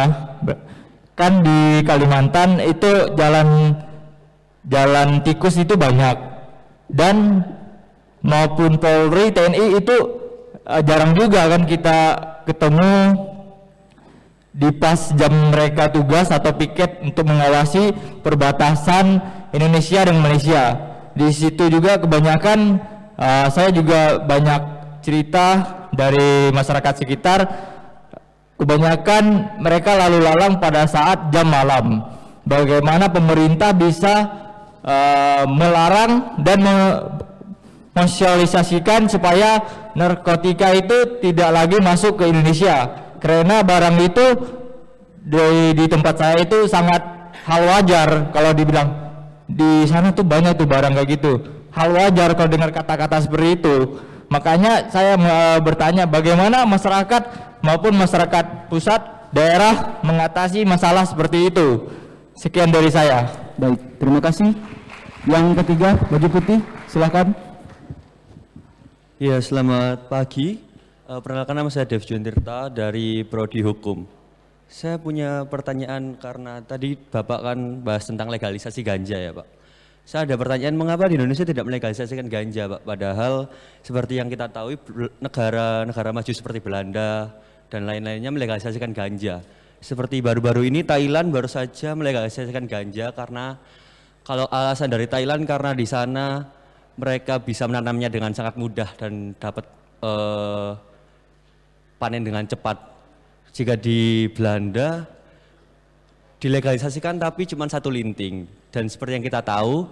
Kan di Kalimantan itu jalan tikus itu banyak, dan maupun Polri, TNI itu jarang juga kan kita ketemu di pas jam mereka tugas atau piket untuk mengawasi perbatasan Indonesia dan Malaysia. Di situ juga kebanyakan saya juga banyak cerita dari masyarakat sekitar, kebanyakan mereka lalu lalang pada saat jam malam. Bagaimana pemerintah bisa melarang dan mensosialisasikan supaya narkotika itu tidak lagi masuk ke Indonesia, karena barang itu di tempat saya itu sangat hal wajar. Kalau dibilang di sana tuh banyak tuh barang kayak gitu, hal wajar kalau dengar kata-kata seperti itu. Makanya saya bertanya, bagaimana masyarakat maupun masyarakat pusat daerah mengatasi masalah seperti itu. Sekian dari saya. Baik, terima kasih. Yang ketiga, baju putih, silakan. Ya, selamat pagi. Perkenalkan, nama saya Dev Juntirta dari Prodi Hukum. Saya punya pertanyaan karena tadi Bapak kan bahas tentang legalisasi ganja ya Pak. Saya ada pertanyaan, mengapa di Indonesia tidak melegalisasikan ganja Pak? Padahal seperti yang kita tahu negara-negara maju seperti Belanda dan lain-lainnya melegalisasikan ganja. Seperti baru-baru ini Thailand baru saja melegalisasikan ganja, karena kalau alasan dari Thailand karena di sana mereka bisa menanamnya dengan sangat mudah dan dapat panen dengan cepat. Jika di Belanda dilegalisasikan tapi cuma 1 linting, dan seperti yang kita tahu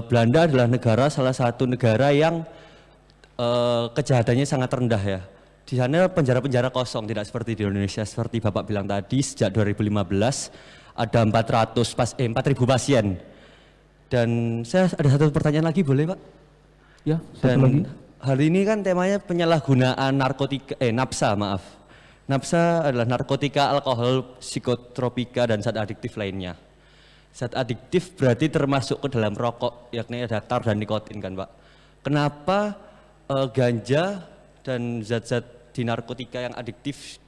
Belanda adalah salah satu negara yang kejahatannya sangat rendah ya. Di sana penjara-penjara kosong, tidak seperti di Indonesia. Seperti Bapak bilang tadi, sejak 2015 ada 4.000 pasien. Dan saya ada satu pertanyaan lagi, boleh Pak? Ya, satu lagi. Hari ini kan temanya penyalahgunaan narkotika, napsa maaf. Napsa adalah narkotika, alkohol, psikotropika, dan zat adiktif lainnya. Zat adiktif berarti termasuk ke dalam rokok, yakni ada tar dan nikotin kan Pak. Kenapa ganja dan zat-zat di narkotika yang adiktif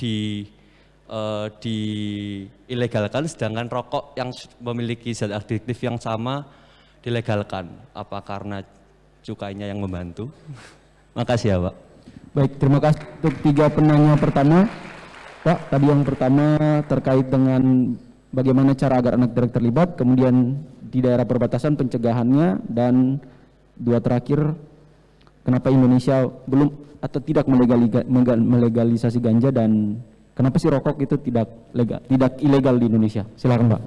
diilegalkan, sedangkan rokok yang memiliki zat adiktif yang sama dilegalkan? Apa karena cukainya yang membantu? Makasih ya Pak. Baik, terima kasih untuk 3 penanya pertama. Pak, tadi yang pertama terkait dengan bagaimana cara agar anak terlibat, kemudian di daerah perbatasan pencegahannya, dan 2 terakhir kenapa Indonesia belum atau tidak melegalisasi ganja, dan kenapa sih rokok itu tidak ilegal di Indonesia? Silakan Pak.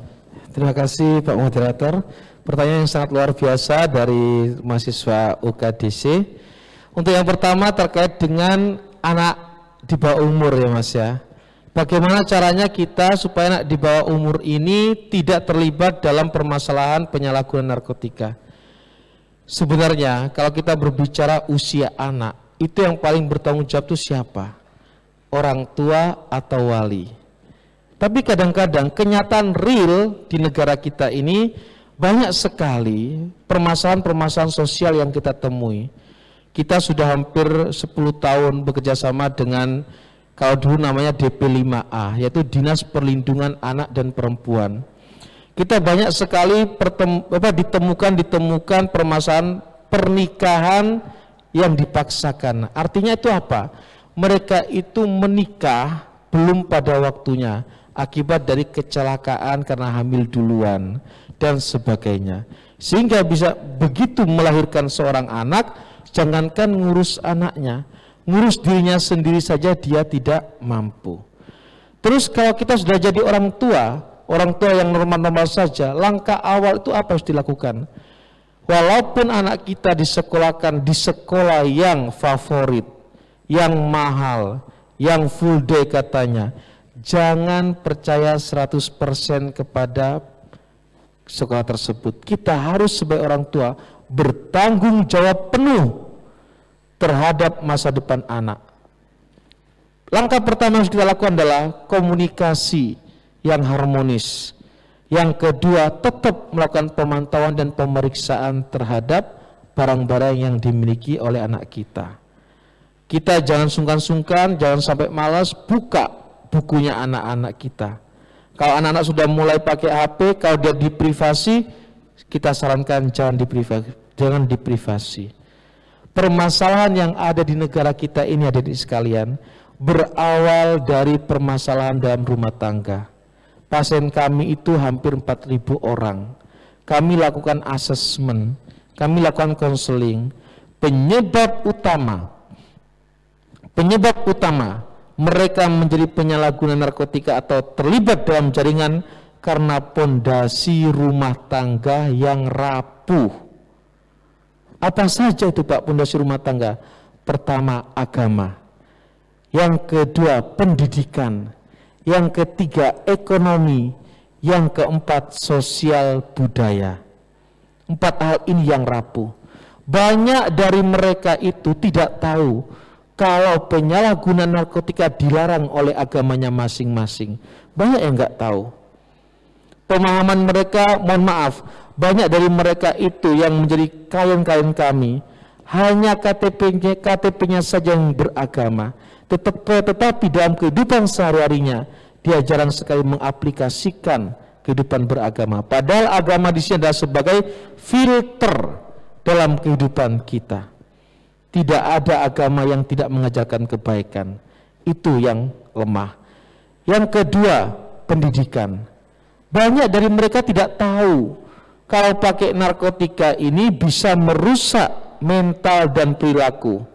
Terima kasih Pak Moderator. Pertanyaan yang sangat luar biasa dari mahasiswa UKDC. Untuk yang pertama terkait dengan anak di bawah umur ya Mas ya. Bagaimana caranya kita supaya anak di bawah umur ini tidak terlibat dalam permasalahan penyalahgunaan narkotika? Sebenarnya kalau kita berbicara usia anak, itu yang paling bertanggung jawab itu siapa? Orang tua atau wali? Tapi kadang-kadang kenyataan real di negara kita ini banyak sekali permasalahan-permasalahan sosial yang kita temui. Kita sudah hampir 10 tahun bekerja sama dengan, kalau dulu namanya DP5A, yaitu Dinas Perlindungan Anak dan Perempuan. Kita banyak sekali ditemukan permasalahan pernikahan yang dipaksakan. Artinya itu apa? Mereka itu menikah belum pada waktunya akibat dari kecelakaan karena hamil duluan dan sebagainya. Sehingga bisa begitu melahirkan seorang anak, jangankan ngurus anaknya, ngurus dirinya sendiri saja dia tidak mampu. Terus kalau kita sudah jadi orang tua yang normal-normal saja, langkah awal itu apa harus dilakukan? Walaupun anak kita disekolahkan di sekolah yang favorit, yang mahal, yang full day katanya, jangan percaya 100% kepada sekolah tersebut. Kita harus sebagai orang tua bertanggung jawab penuh terhadap masa depan anak. Langkah pertama yang harus kita lakukan adalah komunikasi yang harmonis. Yang kedua, tetap melakukan pemantauan dan pemeriksaan terhadap barang-barang yang dimiliki oleh anak kita. Kita jangan sungkan-sungkan, jangan sampai malas buka bukunya anak-anak kita. Kalau anak-anak sudah mulai pakai HP, kalau dia diprivasi, kita sarankan jangan diprivasi. Permasalahan yang ada di negara kita ini, adik-adik sekalian, berawal dari permasalahan dalam rumah tangga. Pasien kami itu hampir 4.000 orang. Kami lakukan asesmen, kami lakukan konseling. Penyebab utama mereka menjadi penyalahguna narkotika atau terlibat dalam jaringan karena pondasi rumah tangga yang rapuh. Apa saja itu Pak pondasi rumah tangga? Pertama, agama. Yang kedua, pendidikan. Yang ketiga, ekonomi. Yang keempat, sosial budaya. 4 hal ini yang rapuh. Banyak dari mereka itu tidak tahu kalau penyalahgunaan narkotika dilarang oleh agamanya masing-masing. Banyak yang nggak tahu. Pemahaman mereka, mohon maaf, banyak dari mereka itu yang menjadi klien-klien kami hanya KTP-nya saja yang beragama, tetapi dalam kehidupan sehari-harinya dia jarang sekali mengaplikasikan kehidupan beragama. Padahal agama di sini adalah sebagai filter dalam kehidupan kita. Tidak ada agama yang tidak mengajarkan kebaikan. Itu yang lemah. Yang kedua, pendidikan. Banyak dari mereka tidak tahu kalau pakai narkotika ini bisa merusak mental dan perilaku.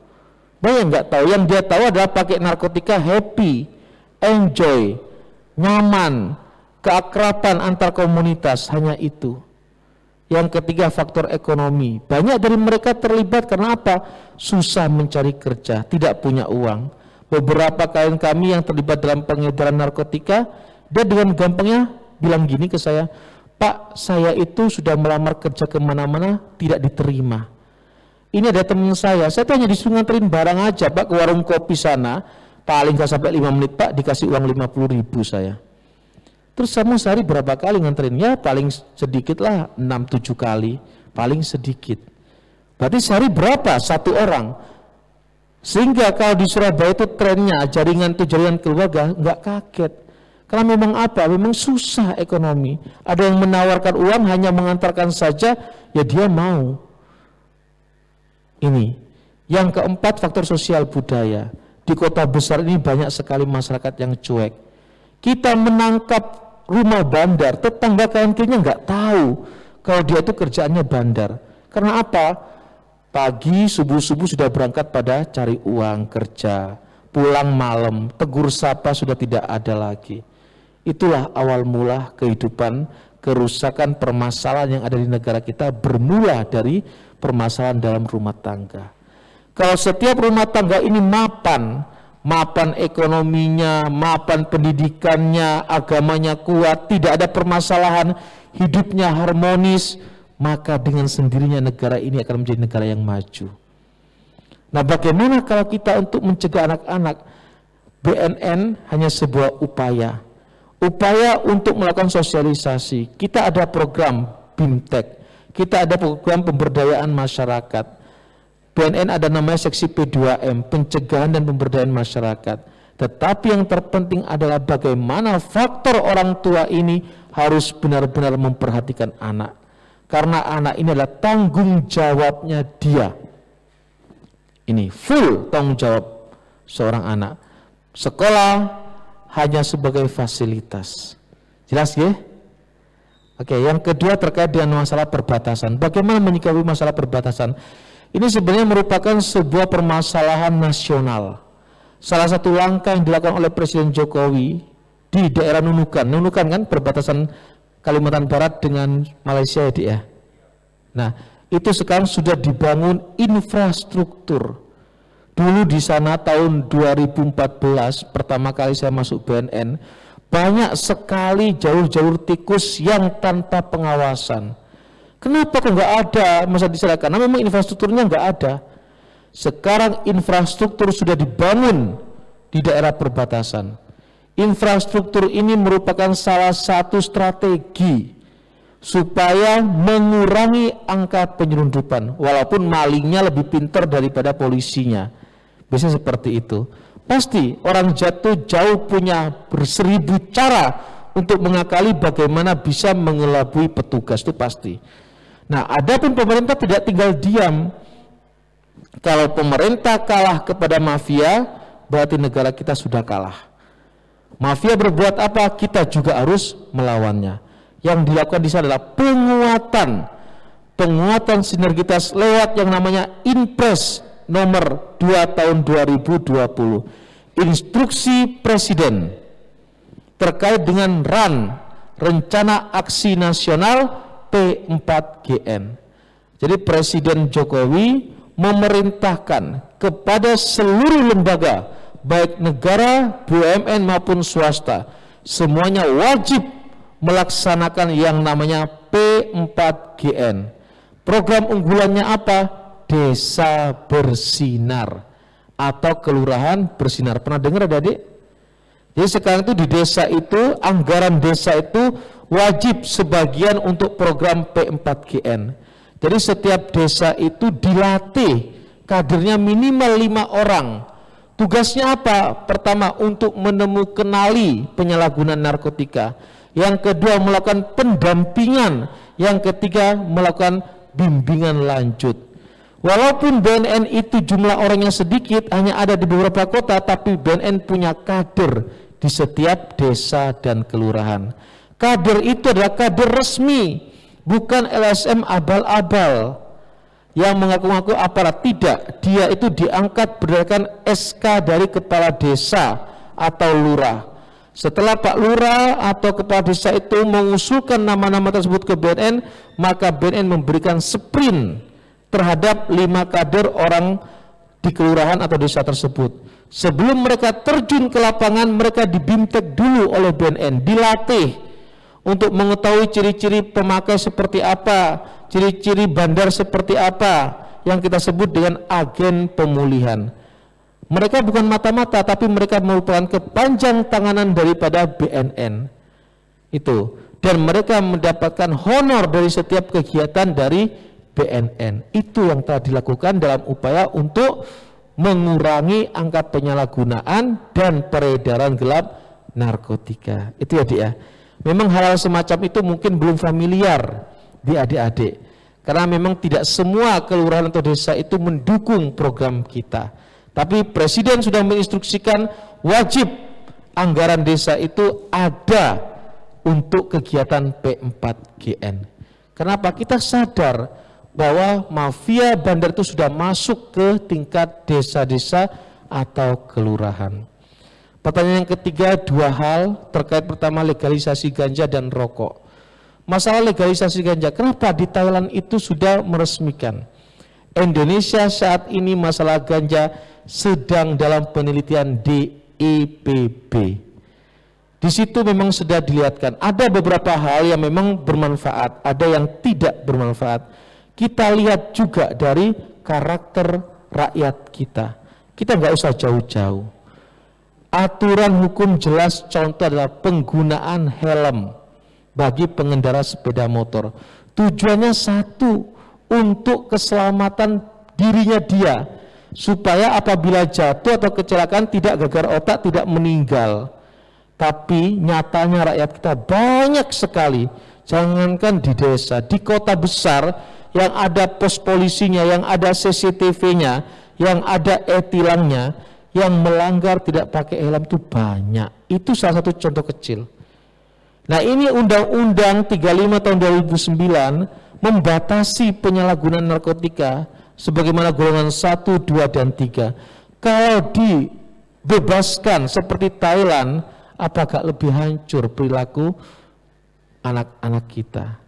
Banyak nggak tahu. Yang dia tahu adalah pakai narkotika happy, enjoy, nyaman, keakraban antar komunitas, hanya itu. Yang ketiga, faktor ekonomi. Banyak dari mereka terlibat karena apa? Susah mencari kerja, tidak punya uang. Beberapa klien kami yang terlibat dalam pengedaran narkotika, dia dengan gampangnya bilang gini ke saya, Pak, saya itu sudah melamar kerja kemana-mana, tidak diterima. Ini ada teman saya tuh hanya disuruh nganterin barang aja Pak ke warung kopi sana, paling gak sampai 5 menit Pak, dikasih uang 50.000 saya. Terus kamu sehari berapa kali nganterinnya? Paling sedikit lah 6-7 kali, paling sedikit. Berarti sehari berapa? 1 orang. Sehingga kalau di Surabaya itu trennya jaringan itu jaringan keluarga, nggak kaget. Karena memang apa? Memang susah ekonomi. Ada yang menawarkan uang hanya mengantarkan saja, ya dia mau. Ini. Yang keempat, faktor sosial budaya. Di kota besar ini banyak sekali masyarakat yang cuek. Kita menangkap rumah bandar, tetangga kanan kirinya nggak tahu kalau dia itu kerjaannya bandar. Karena apa? Pagi, subuh-subuh sudah berangkat pada cari uang, kerja. Pulang malam, tegur sapa sudah tidak ada lagi. Itulah awal mula kehidupan, kerusakan, permasalahan yang ada di negara kita bermula dari permasalahan dalam rumah tangga. Kalau setiap rumah tangga ini mapan ekonominya, mapan pendidikannya, agamanya kuat, tidak ada permasalahan, hidupnya harmonis, maka dengan sendirinya negara ini akan menjadi negara yang maju. Nah, bagaimana kalau kita untuk mencegah anak-anak? BNN hanya sebuah upaya untuk melakukan sosialisasi. Kita ada program BIMTEK, kita ada program pemberdayaan masyarakat. BNN ada namanya seksi P2M, pencegahan dan pemberdayaan masyarakat. Tetapi yang terpenting adalah bagaimana faktor orang tua ini harus benar-benar memperhatikan anak. Karena anak ini adalah tanggung jawabnya dia. Ini full tanggung jawab seorang anak. Sekolah hanya sebagai fasilitas. Jelas ya? Oke, yang kedua terkait dengan masalah perbatasan. Bagaimana menyikapi masalah perbatasan? Ini sebenarnya merupakan sebuah permasalahan nasional. Salah satu langkah yang dilakukan oleh Presiden Jokowi di daerah Nunukan. Nunukan kan perbatasan Kalimantan Barat dengan Malaysia ya, Dik ya. Nah, itu sekarang sudah dibangun infrastruktur. Dulu di sana tahun 2014 pertama kali saya masuk BNN, banyak sekali jalur-jalur tikus yang tanpa pengawasan. Kenapa kok nggak ada masa di sana? Karena memang infrastrukturnya nggak ada. Sekarang infrastruktur sudah dibangun di daerah perbatasan. Infrastruktur ini merupakan salah satu strategi supaya mengurangi angka penyelundupan, walaupun malingnya lebih pintar daripada polisinya. Biasanya seperti itu. Pasti orang jatuh jauh punya berseribu cara untuk mengakali bagaimana bisa mengelabui petugas, itu pasti. Nah, adapun pemerintah tidak tinggal diam. Kalau pemerintah kalah kepada mafia, berarti negara kita sudah kalah. Mafia berbuat apa? Kita juga harus melawannya. Yang dilakukan di sana adalah penguatan sinergitas lewat yang namanya Inpres nomor 2 tahun 2020. Instruksi Presiden terkait dengan RAN, Rencana Aksi Nasional P4GN. Jadi Presiden Jokowi memerintahkan kepada seluruh lembaga, baik negara, BUMN maupun swasta, semuanya wajib melaksanakan yang namanya P4GN. Program unggulannya apa? Desa Bersinar atau Kelurahan Bersinar. Pernah dengar adik-adik? Jadi sekarang itu di desa itu, anggaran desa itu wajib sebagian untuk program P4GN. Jadi setiap desa itu dilatih kadernya minimal 5 orang. Tugasnya apa? Pertama, untuk menemukanali penyalahgunaan narkotika. Yang kedua, melakukan pendampingan. Yang ketiga, melakukan bimbingan lanjut. Walaupun BNN itu jumlah orangnya sedikit, hanya ada di beberapa kota, tapi BNN punya kader di setiap desa dan kelurahan. Kader itu adalah kader resmi, bukan LSM abal-abal yang mengaku-ngaku aparat. Tidak, dia itu diangkat berdasarkan SK dari kepala desa atau lurah. Setelah Pak Lurah atau kepala desa itu mengusulkan nama-nama tersebut ke BNN, maka BNN memberikan sprint terhadap 5 kader orang di kelurahan atau desa tersebut. Sebelum mereka terjun ke lapangan, mereka dibimtek dulu oleh BNN, dilatih untuk mengetahui ciri-ciri pemakai seperti apa, ciri-ciri bandar seperti apa, yang kita sebut dengan agen pemulihan. Mereka bukan mata-mata, tapi mereka merupakan kepanjang tanganan daripada BNN itu, dan mereka mendapatkan honor dari setiap kegiatan dari BNN. Itu yang telah dilakukan dalam upaya untuk mengurangi angka penyalahgunaan dan peredaran gelap narkotika. Itu ya Dik ya. Memang hal-hal semacam itu mungkin belum familiar di adik-adik. Karena memang tidak semua kelurahan atau desa itu mendukung program kita. Tapi Presiden sudah menginstruksikan wajib anggaran desa itu ada untuk kegiatan P4GN. Kenapa? Kita sadar bahwa mafia bandar itu sudah masuk ke tingkat desa-desa atau kelurahan. Pertanyaan yang ketiga, dua hal terkait pertama legalisasi ganja dan rokok. Masalah legalisasi ganja, kenapa di Thailand itu sudah meresmikan? Indonesia saat ini masalah ganja sedang dalam penelitian DEPB. Di situ memang sudah dilihatkan ada beberapa hal yang memang bermanfaat, ada yang tidak bermanfaat. Kita lihat juga dari karakter rakyat kita. Kita nggak usah jauh-jauh. Aturan hukum jelas, contoh adalah penggunaan helm bagi pengendara sepeda motor. Tujuannya satu, untuk keselamatan dirinya dia, supaya apabila jatuh atau kecelakaan tidak gegar otak, tidak meninggal. Tapi nyatanya rakyat kita banyak sekali, jangankan di desa, di kota besar yang ada pos polisinya, yang ada CCTV-nya, yang ada e-tilangnya, yang melanggar tidak pakai helm itu banyak. Itu salah satu contoh kecil. Nah, ini Undang-Undang 35 tahun 2009 membatasi penyalahgunaan narkotika sebagaimana golongan 1, 2, dan 3. Kalau dibebaskan seperti Thailand, apakah lebih hancur perilaku anak-anak kita?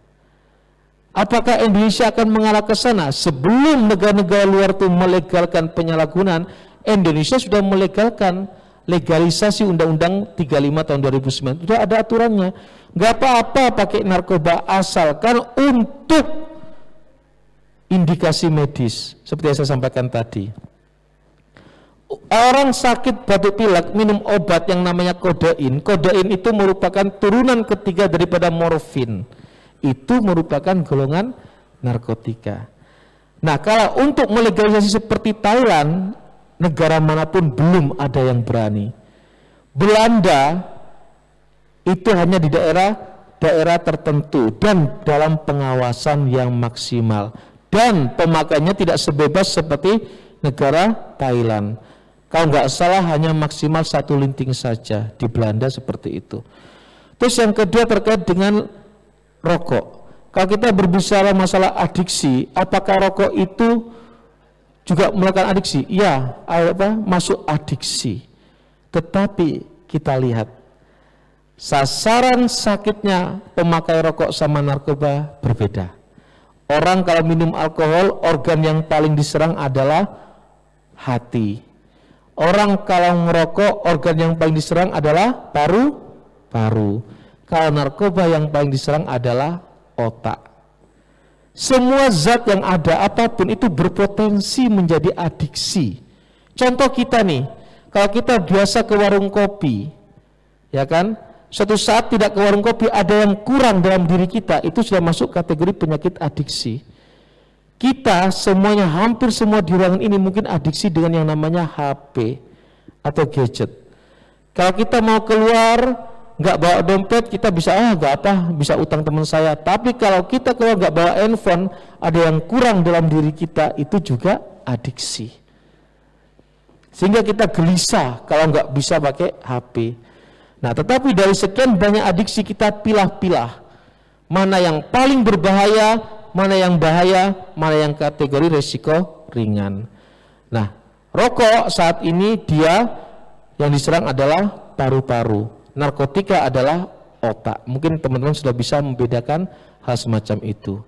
Apakah Indonesia akan mengarah ke sana? Sebelum negara-negara luar itu melegalkan penyalahgunaan, Indonesia sudah melegalkan legalisasi Undang-Undang 35 tahun 2009. Sudah ada aturannya. Nggak apa-apa pakai narkoba asalkan untuk indikasi medis. Seperti yang saya sampaikan tadi. Orang sakit batuk pilek minum obat yang namanya kodein. Kodein itu merupakan turunan ketiga daripada morfin. Itu merupakan golongan narkotika. Nah, kalau untuk melegalisasi seperti Thailand, negara manapun belum ada yang berani. Belanda itu hanya di daerah tertentu dan dalam pengawasan yang maksimal. Dan pemakaiannya tidak sebebas seperti negara Thailand. Kalau nggak salah hanya maksimal 1 linting saja di Belanda seperti itu. Terus yang kedua terkait dengan rokok. Kalau kita berbicara masalah adiksi, apakah rokok itu juga melakukan adiksi? Ya, masuk adiksi. Tetapi kita lihat sasaran sakitnya pemakai rokok sama narkoba berbeda. Orang kalau minum alkohol, organ yang paling diserang adalah hati. Orang kalau merokok, organ yang paling diserang adalah paru-paru. Kalau narkoba yang paling diserang adalah otak. Semua zat yang ada apapun itu berpotensi menjadi adiksi. Contoh kita nih, kalau kita biasa ke warung kopi, ya kan, suatu saat tidak ke warung kopi, ada yang kurang dalam diri kita, itu sudah masuk kategori penyakit adiksi. Kita semuanya, hampir semua di ruangan ini mungkin adiksi dengan yang namanya HP atau gadget. Kalau kita mau keluar nggak bawa dompet, kita bisa nggak apa, bisa utang teman saya. Tapi kalau kita keluar nggak bawa handphone, ada yang kurang dalam diri kita, itu juga adiksi. Sehingga kita gelisah kalau nggak bisa pakai HP. Nah, tetapi dari sekian banyak adiksi kita pilah-pilah mana yang paling berbahaya, mana yang bahaya, mana yang kategori resiko ringan. Nah, rokok saat ini dia yang diserang adalah paru-paru. Narkotika adalah otak. Mungkin teman-teman sudah bisa membedakan hal semacam itu.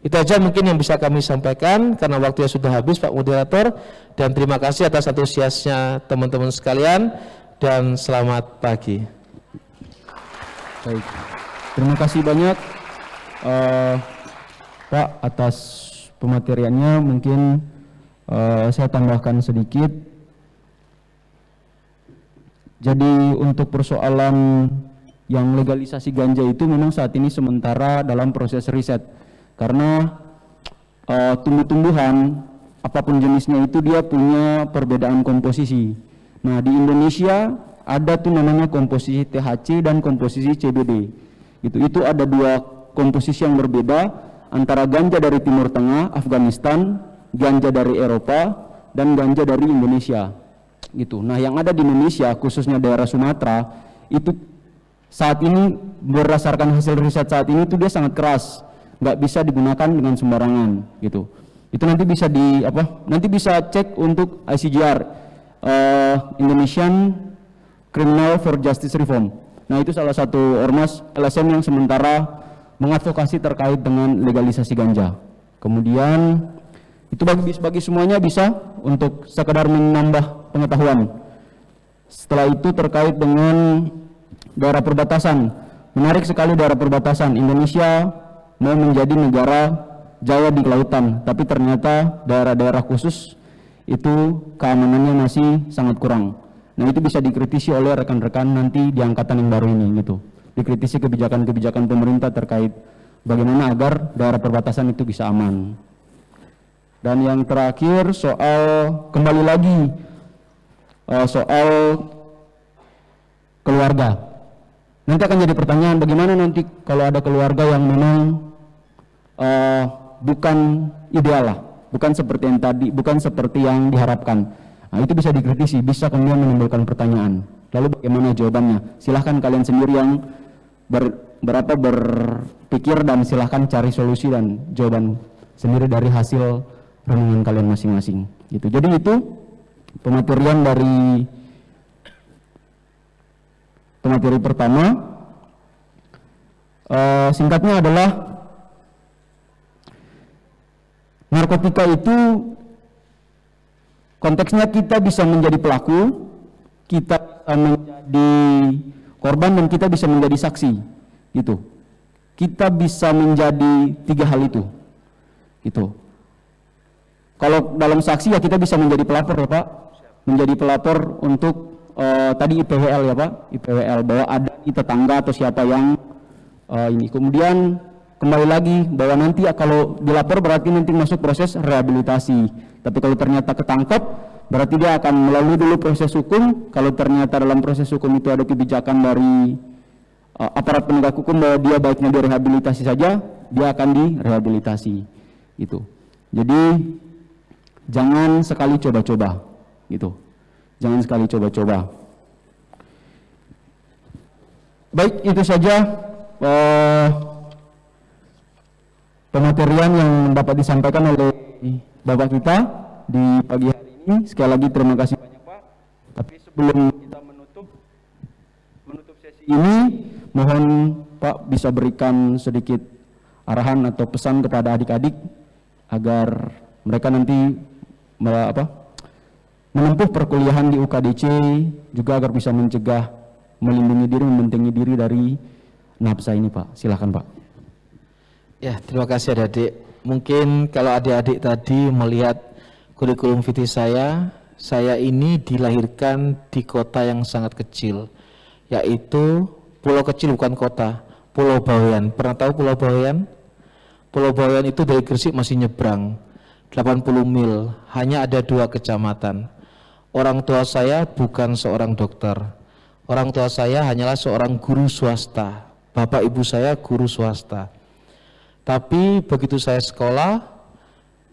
Itu aja mungkin yang bisa kami sampaikan karena waktunya sudah habis Pak Moderator, dan terima kasih atas antusiasnya teman-teman sekalian dan selamat pagi. Baik. Terima kasih banyak Pak atas pemateriannya. Mungkin saya tambahkan sedikit. Jadi untuk persoalan yang legalisasi ganja itu memang saat ini sementara dalam proses riset, karena tumbuh-tumbuhan apapun jenisnya itu dia punya perbedaan komposisi. Nah, di Indonesia ada tuh namanya komposisi THC dan komposisi CBD. Itu ada dua komposisi yang berbeda antara ganja dari Timur Tengah, Afghanistan, ganja dari Eropa, dan ganja dari Indonesia. Gitu. Nah, yang ada di Indonesia, khususnya daerah Sumatera, itu saat ini berdasarkan hasil riset saat ini itu dia sangat keras, nggak bisa digunakan dengan sembarangan. Gitu. Itu nanti bisa nanti bisa cek untuk ICJR, Indonesian Criminal for Justice Reform. Nah, itu salah satu ormas LSM yang sementara mengadvokasi terkait dengan legalisasi ganja. Kemudian itu bagi semuanya bisa untuk sekedar menambah pengetahuan. Setelah itu terkait dengan daerah perbatasan. Menarik sekali daerah perbatasan. Indonesia mau menjadi negara Jawa di kelautan, tapi ternyata daerah-daerah khusus itu keamanannya masih sangat kurang. Nah, itu bisa dikritisi oleh rekan-rekan nanti di angkatan yang baru ini gitu. Dikritisi kebijakan-kebijakan pemerintah terkait bagaimana agar daerah perbatasan itu bisa aman. Dan yang terakhir kembali lagi soal keluarga. Nanti akan jadi pertanyaan, bagaimana nanti kalau ada keluarga yang memang bukan ideal lah, bukan seperti yang tadi, bukan seperti yang diharapkan. Nah, itu bisa dikritisi, bisa kemudian menimbulkan pertanyaan. Lalu bagaimana jawabannya? Silahkan kalian sendiri yang berpikir dan silahkan cari solusi dan jawaban sendiri dari hasil renungan kalian masing-masing. Gitu. Jadi itu pematerian dari pemateri pertama. Singkatnya adalah narkotika itu konteksnya kita bisa menjadi pelaku, kita bisa menjadi korban, dan kita bisa menjadi saksi. Gitu. Kita bisa menjadi tiga hal itu. Gitu. Kalau dalam saksi ya kita bisa menjadi pelapor ya Pak, menjadi pelapor untuk tadi IPWL ya Pak, IPWL bahwa ada di tetangga atau siapa yang ini. Kemudian kembali lagi bahwa nanti kalau dilapor berarti nanti masuk proses rehabilitasi. Tapi kalau ternyata ketangkep berarti dia akan melalui dulu proses hukum. Kalau ternyata dalam proses hukum itu ada kebijakan dari aparat penegak hukum bahwa dia baiknya direhabilitasi saja, dia akan direhabilitasi. Gitu. Jadi jangan sekali coba-coba, gitu. Jangan sekali coba-coba. Baik, itu saja pematerian yang dapat disampaikan oleh Bapak kita di pagi hari ini. Sekali lagi terima kasih banyak Pak. Tapi sebelum kita menutup sesi ini, mohon Pak bisa berikan sedikit arahan atau pesan kepada adik-adik agar mereka nanti menempuh perkuliahan di UKDC juga agar bisa mencegah, melindungi diri, membentengi diri dari nafsa ini Pak. Silakan Pak. Ya, terima kasih adik-adik. Mungkin kalau adik-adik tadi melihat kurikulum vitae saya ini dilahirkan di kota yang sangat kecil, yaitu pulau kecil bukan kota, Pulau Bawean. Pernah tahu Pulau Bawean? Pulau Bawean itu dari Gresik masih nyebrang 80 mil, hanya ada 2 kecamatan. Orang tua saya bukan seorang dokter. Orang tua saya hanyalah seorang guru swasta. Bapak ibu saya guru swasta. Tapi begitu saya sekolah,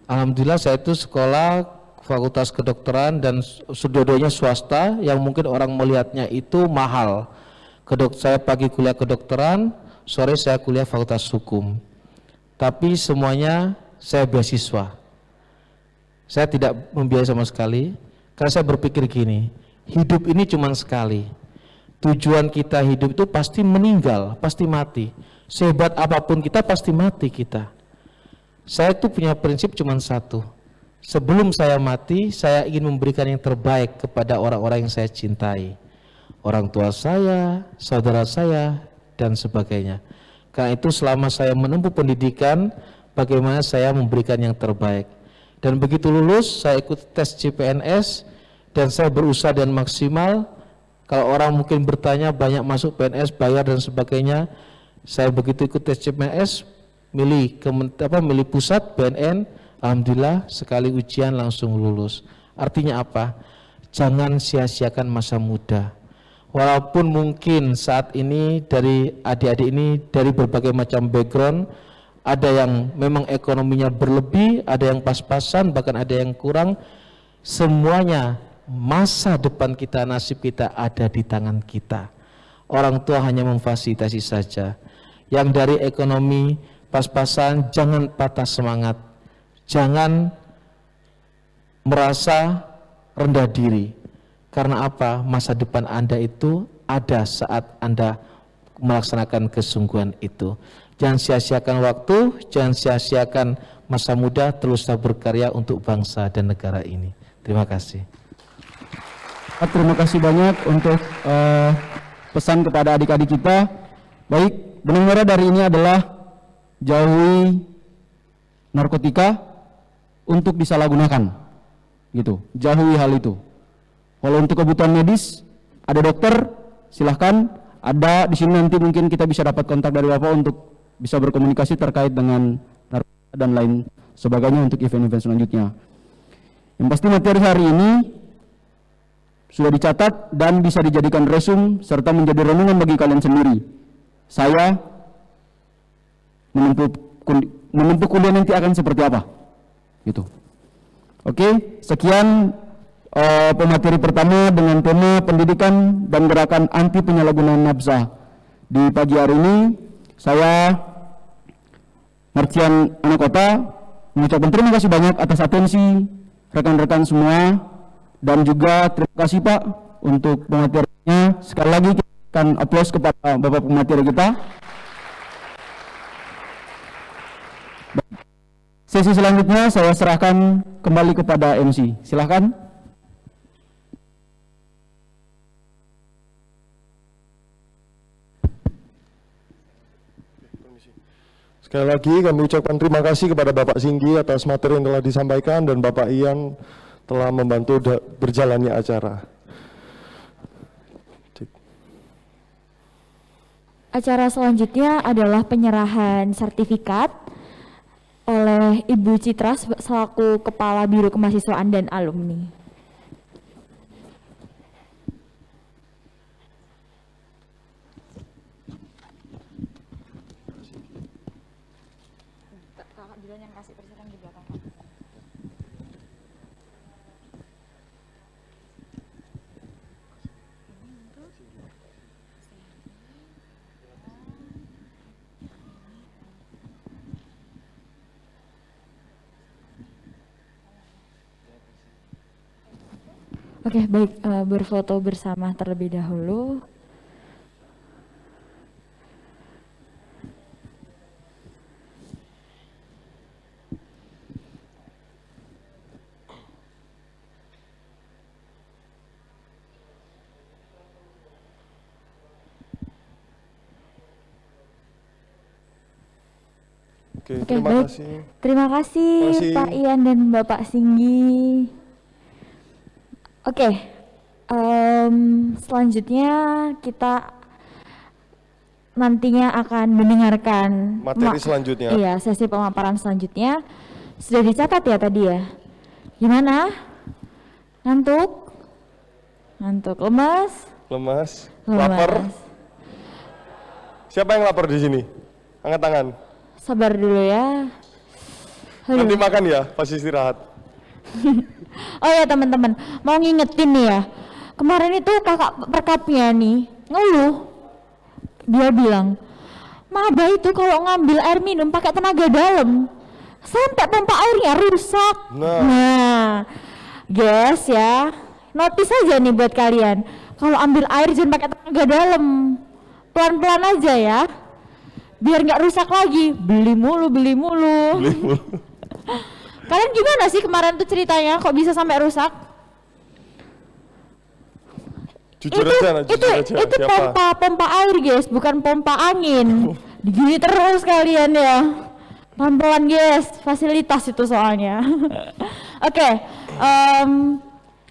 alhamdulillah saya itu sekolah fakultas kedokteran dan dua-duanya swasta yang mungkin orang melihatnya itu mahal. Saya pagi kuliah kedokteran, sore saya kuliah fakultas hukum. Tapi semuanya saya beasiswa. Saya tidak membiayai sama sekali, karena saya berpikir gini, hidup ini cuma sekali. Tujuan kita hidup itu pasti meninggal, pasti mati. Sehebat apapun kita pasti mati kita. Saya tuh punya prinsip cuma satu. Sebelum saya mati, saya ingin memberikan yang terbaik kepada orang-orang yang saya cintai. Orang tua saya, saudara saya, dan sebagainya. Karena itu selama saya menempuh pendidikan, bagaimana saya memberikan yang terbaik. Dan begitu lulus, saya ikut tes CPNS dan saya berusaha dan maksimal. Kalau orang mungkin bertanya banyak masuk PNS, bayar dan sebagainya, saya begitu ikut tes CPNS, milih pusat BNN, alhamdulillah sekali ujian langsung lulus. Artinya apa? Jangan sia-siakan masa muda. Walaupun mungkin saat ini dari adik-adik ini dari berbagai macam background, ada yang memang ekonominya berlebih, ada yang pas-pasan, bahkan ada yang kurang. Semuanya masa depan kita, nasib kita ada di tangan kita. Orang tua hanya memfasilitasi saja. Yang dari ekonomi pas-pasan, jangan patah semangat, jangan merasa rendah diri. Karena apa? Masa depan Anda itu ada saat Anda melaksanakan kesungguhan itu. Jangan sia-siakan waktu, jangan sia-siakan masa muda, teruslah berkarya untuk bangsa dan negara ini. Terima kasih. Terima kasih banyak untuk pesan kepada adik-adik kita. Baik, benang merah dari ini adalah jauhi narkotika untuk disalahgunakan. Gitu, jauhi hal itu. Kalau untuk kebutuhan medis, ada dokter, silahkan. Ada di sini nanti mungkin kita bisa dapat kontak dari Bapak untuk bisa berkomunikasi terkait dengan narkotika dan lain sebagainya untuk event-event selanjutnya. Yang pasti materi hari ini sudah dicatat dan bisa dijadikan resume serta menjadi renungan bagi kalian sendiri. Saya menempuh kuliah nanti akan seperti apa, gitu. Oke, sekian pemateri pertama dengan tema pendidikan dan gerakan anti penyalahgunaan nafsa. Di pagi hari ini saya Marcian Anakota mengucapkan terima kasih banyak atas atensi rekan-rekan semua, dan juga terima kasih Pak untuk pematerinya. Sekali lagi kita akan aplaus kepada Bapak pemateri kita. Sesi selanjutnya saya serahkan kembali kepada MC. Silahkan. Sekali lagi kami ucapkan terima kasih kepada Bapak Singgi atas materi yang telah disampaikan dan Bapak Ian telah membantu berjalannya acara. Acara selanjutnya adalah penyerahan sertifikat oleh Ibu Citra selaku Kepala Biro Kemahasiswaan dan Alumni. Oke, baik, berfoto bersama terlebih dahulu. Oke, terima baik. kasih. Terima kasih Pak Ian dan Bapak Singgi. Oke, selanjutnya kita nantinya akan mendengarkan materi selanjutnya. Iya, sesi pemaparan selanjutnya. Sudah dicatat ya tadi ya? Gimana? Ngantuk? Ngantuk? Lemas? Lemas? Lapar? Siapa yang lapar di sini? Angkat tangan. Sabar dulu ya. Nanti makan ya, pas istirahat. Oh ya teman-teman, mau ngingetin nih ya. Kemarin itu kakak perkapnya nih ngeluh. Dia bilang, maba itu kalau ngambil air minum pakai tenaga dalam, sampai pompa airnya rusak. Nah, guys ya, notice aja nih buat kalian. Kalau ambil air jangan pakai tenaga dalam, pelan-pelan aja ya, biar nggak rusak lagi. Beli mulu. Kalian gimana sih kemarin tuh ceritanya, kok bisa sampai rusak? Jujur aja. Itu pompa air guys, bukan pompa angin. Digini terus kalian ya. Pelan-pelan guys, fasilitas itu soalnya. Oke,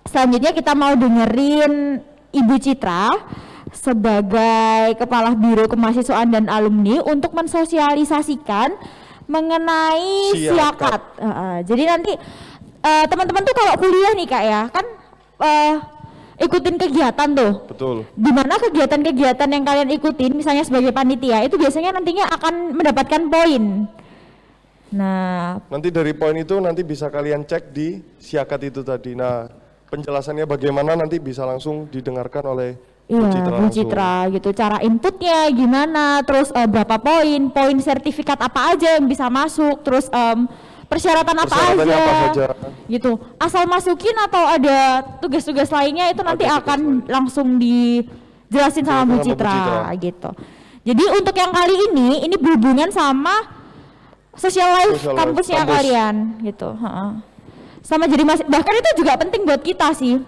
selanjutnya kita mau dengerin Ibu Citra sebagai Kepala Biro Kemahasiswaan dan Alumni untuk mensosialisasikan mengenai siakat. Jadi nanti teman-teman tuh kalau kuliah nih Kak ya, kan ikutin kegiatan tuh. Betul. Di mana kegiatan-kegiatan yang kalian ikutin, misalnya sebagai panitia, itu biasanya nantinya akan mendapatkan poin. Nah, Nanti dari poin itu nanti bisa kalian cek di Siakat itu tadi. Nah, penjelasannya bagaimana nanti bisa langsung didengarkan oleh Bu iya, Citra Bu langsung. Citra gitu. Cara inputnya gimana, terus berapa poin sertifikat apa aja yang bisa masuk, terus persyaratan apa Persyaratannya aja, apa saja. gitu. Asal masukin atau ada tugas-tugas lainnya itu nanti tugas akan langsung dijelasin sama Bu Sama Bu Citra, Citra. gitu. Jadi untuk yang kali ini berhubungan sama social life Social life kampusnya kampus. kalian, gitu. Sama jadi bahkan itu juga penting buat kita sih.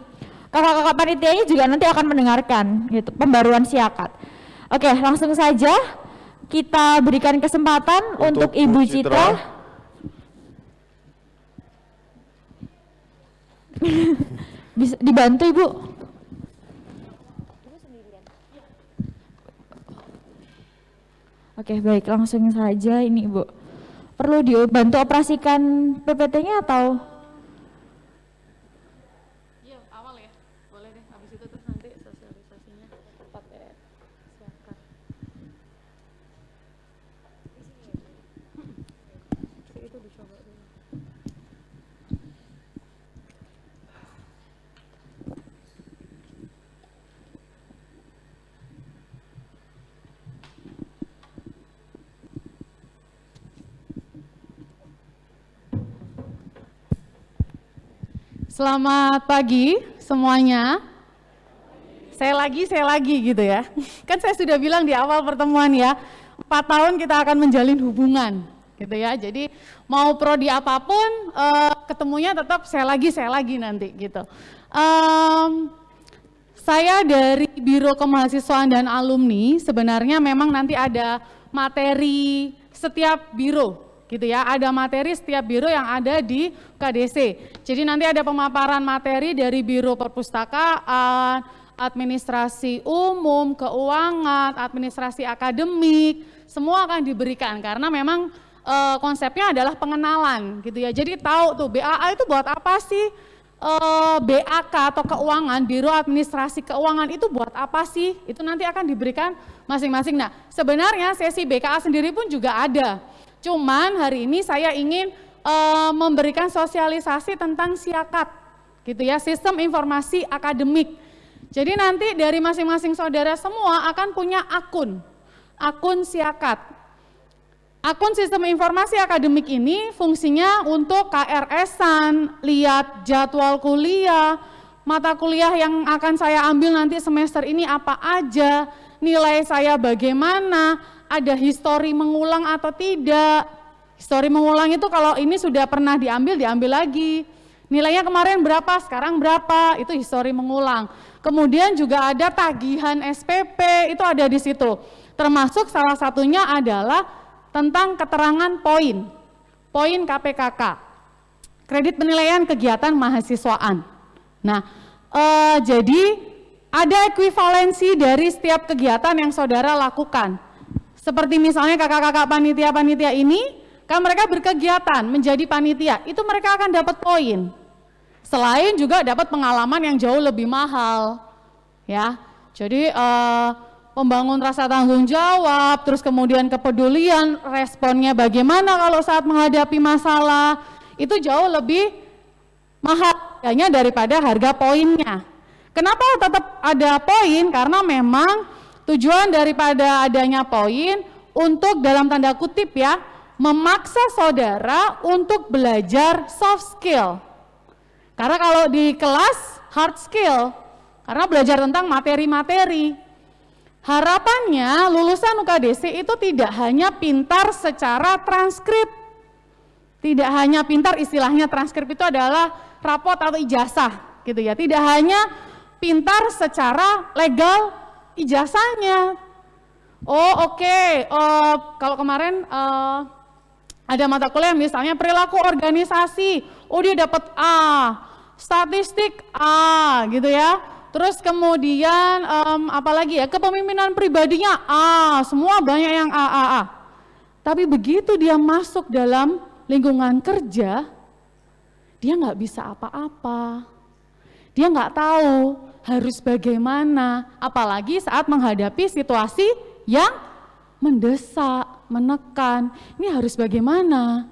Kakak-kakak panitianya juga nanti akan mendengarkan gitu pembaruan Siakat. Oke, langsung saja kita berikan kesempatan untuk Ibu Bu Citra. Bisa dibantu Ibu? Oke, baik, langsung saja ini Ibu. Perlu dibantu operasikan PPT-nya atau? Selamat pagi semuanya. Saya lagi gitu ya. Kan saya sudah bilang di awal pertemuan ya, 4 tahun kita akan menjalin hubungan gitu ya. Jadi mau prodi apapun ketemunya tetap saya lagi nanti gitu. Saya dari Biro Kemahasiswaan dan Alumni, sebenarnya memang nanti ada materi setiap biro gitu ya, ada materi setiap biro yang ada di KDC. Jadi nanti ada pemaparan materi dari Biro Perpustakaan, administrasi umum, keuangan, administrasi akademik, semua akan diberikan karena memang konsepnya adalah pengenalan gitu ya. Jadi tahu tuh BAA itu buat apa sih? BAK atau keuangan, Biro Administrasi Keuangan itu buat apa sih? Itu nanti akan diberikan masing-masing. Nah, sebenarnya sesi BKA sendiri pun juga ada. Cuman hari ini saya ingin memberikan sosialisasi tentang Siakat, gitu ya, Sistem Informasi Akademik. Jadi nanti dari masing-masing saudara semua akan punya akun Siakat. Akun Sistem Informasi Akademik ini fungsinya untuk KRS-an, lihat jadwal kuliah, mata kuliah yang akan saya ambil nanti semester ini apa aja, nilai saya bagaimana, ada histori mengulang atau tidak. Histori mengulang itu kalau ini sudah pernah diambil lagi. Nilainya kemarin berapa, sekarang berapa, itu histori mengulang. Kemudian juga ada tagihan SPP, itu ada di situ. Termasuk salah satunya adalah tentang keterangan poin KPKK, kredit penilaian kegiatan mahasiswaan. Nah, jadi ada ekuivalensi dari setiap kegiatan yang saudara lakukan. Seperti misalnya kakak-kakak panitia-panitia ini, kan mereka berkegiatan menjadi panitia, itu mereka akan dapat poin. Selain juga dapat pengalaman yang jauh lebih mahal, ya. Jadi membangun rasa tanggung jawab, terus kemudian kepedulian, responnya bagaimana kalau saat menghadapi masalah, itu jauh lebih mahal harganya daripada harga poinnya. Kenapa tetap ada poin? Karena memang tujuan daripada adanya poin untuk dalam tanda kutip ya, memaksa saudara untuk belajar soft skill. Karena kalau di kelas hard skill, karena belajar tentang materi-materi. Harapannya lulusan UKDC itu tidak hanya pintar secara transkrip, tidak hanya pintar, istilahnya transkrip itu adalah rapot atau ijazah gitu ya, tidak hanya pintar secara legal ijazahnya. Kalau kemarin ada mata kuliah misalnya perilaku organisasi, dia dapat A, statistik A gitu ya. Terus kemudian apalagi ya, kepemimpinan pribadinya A, semua banyak yang A. Tapi begitu dia masuk dalam lingkungan kerja, dia nggak bisa apa-apa. Dia nggak tahu harus bagaimana, apalagi saat menghadapi situasi yang mendesak, menekan. Ini harus bagaimana?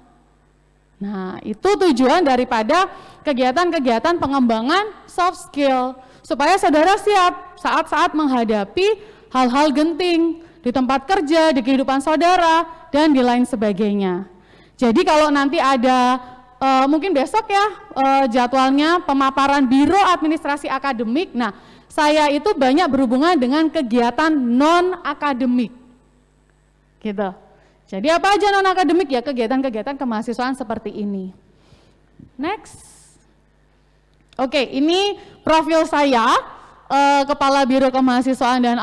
Nah, itu tujuan daripada kegiatan-kegiatan pengembangan soft skill, supaya saudara siap saat-saat menghadapi hal-hal genting di tempat kerja, di kehidupan saudara, dan di lain sebagainya. Jadi kalau nanti ada mungkin besok ya jadwalnya pemaparan Biro Administrasi Akademik. Nah, saya itu banyak berhubungan dengan kegiatan non-akademik. Gitu. Jadi apa aja non-akademik ya, kegiatan-kegiatan kemahasiswaan seperti ini. Next. Oke, ini profil saya, Kepala Biro Kemahasiswaan dan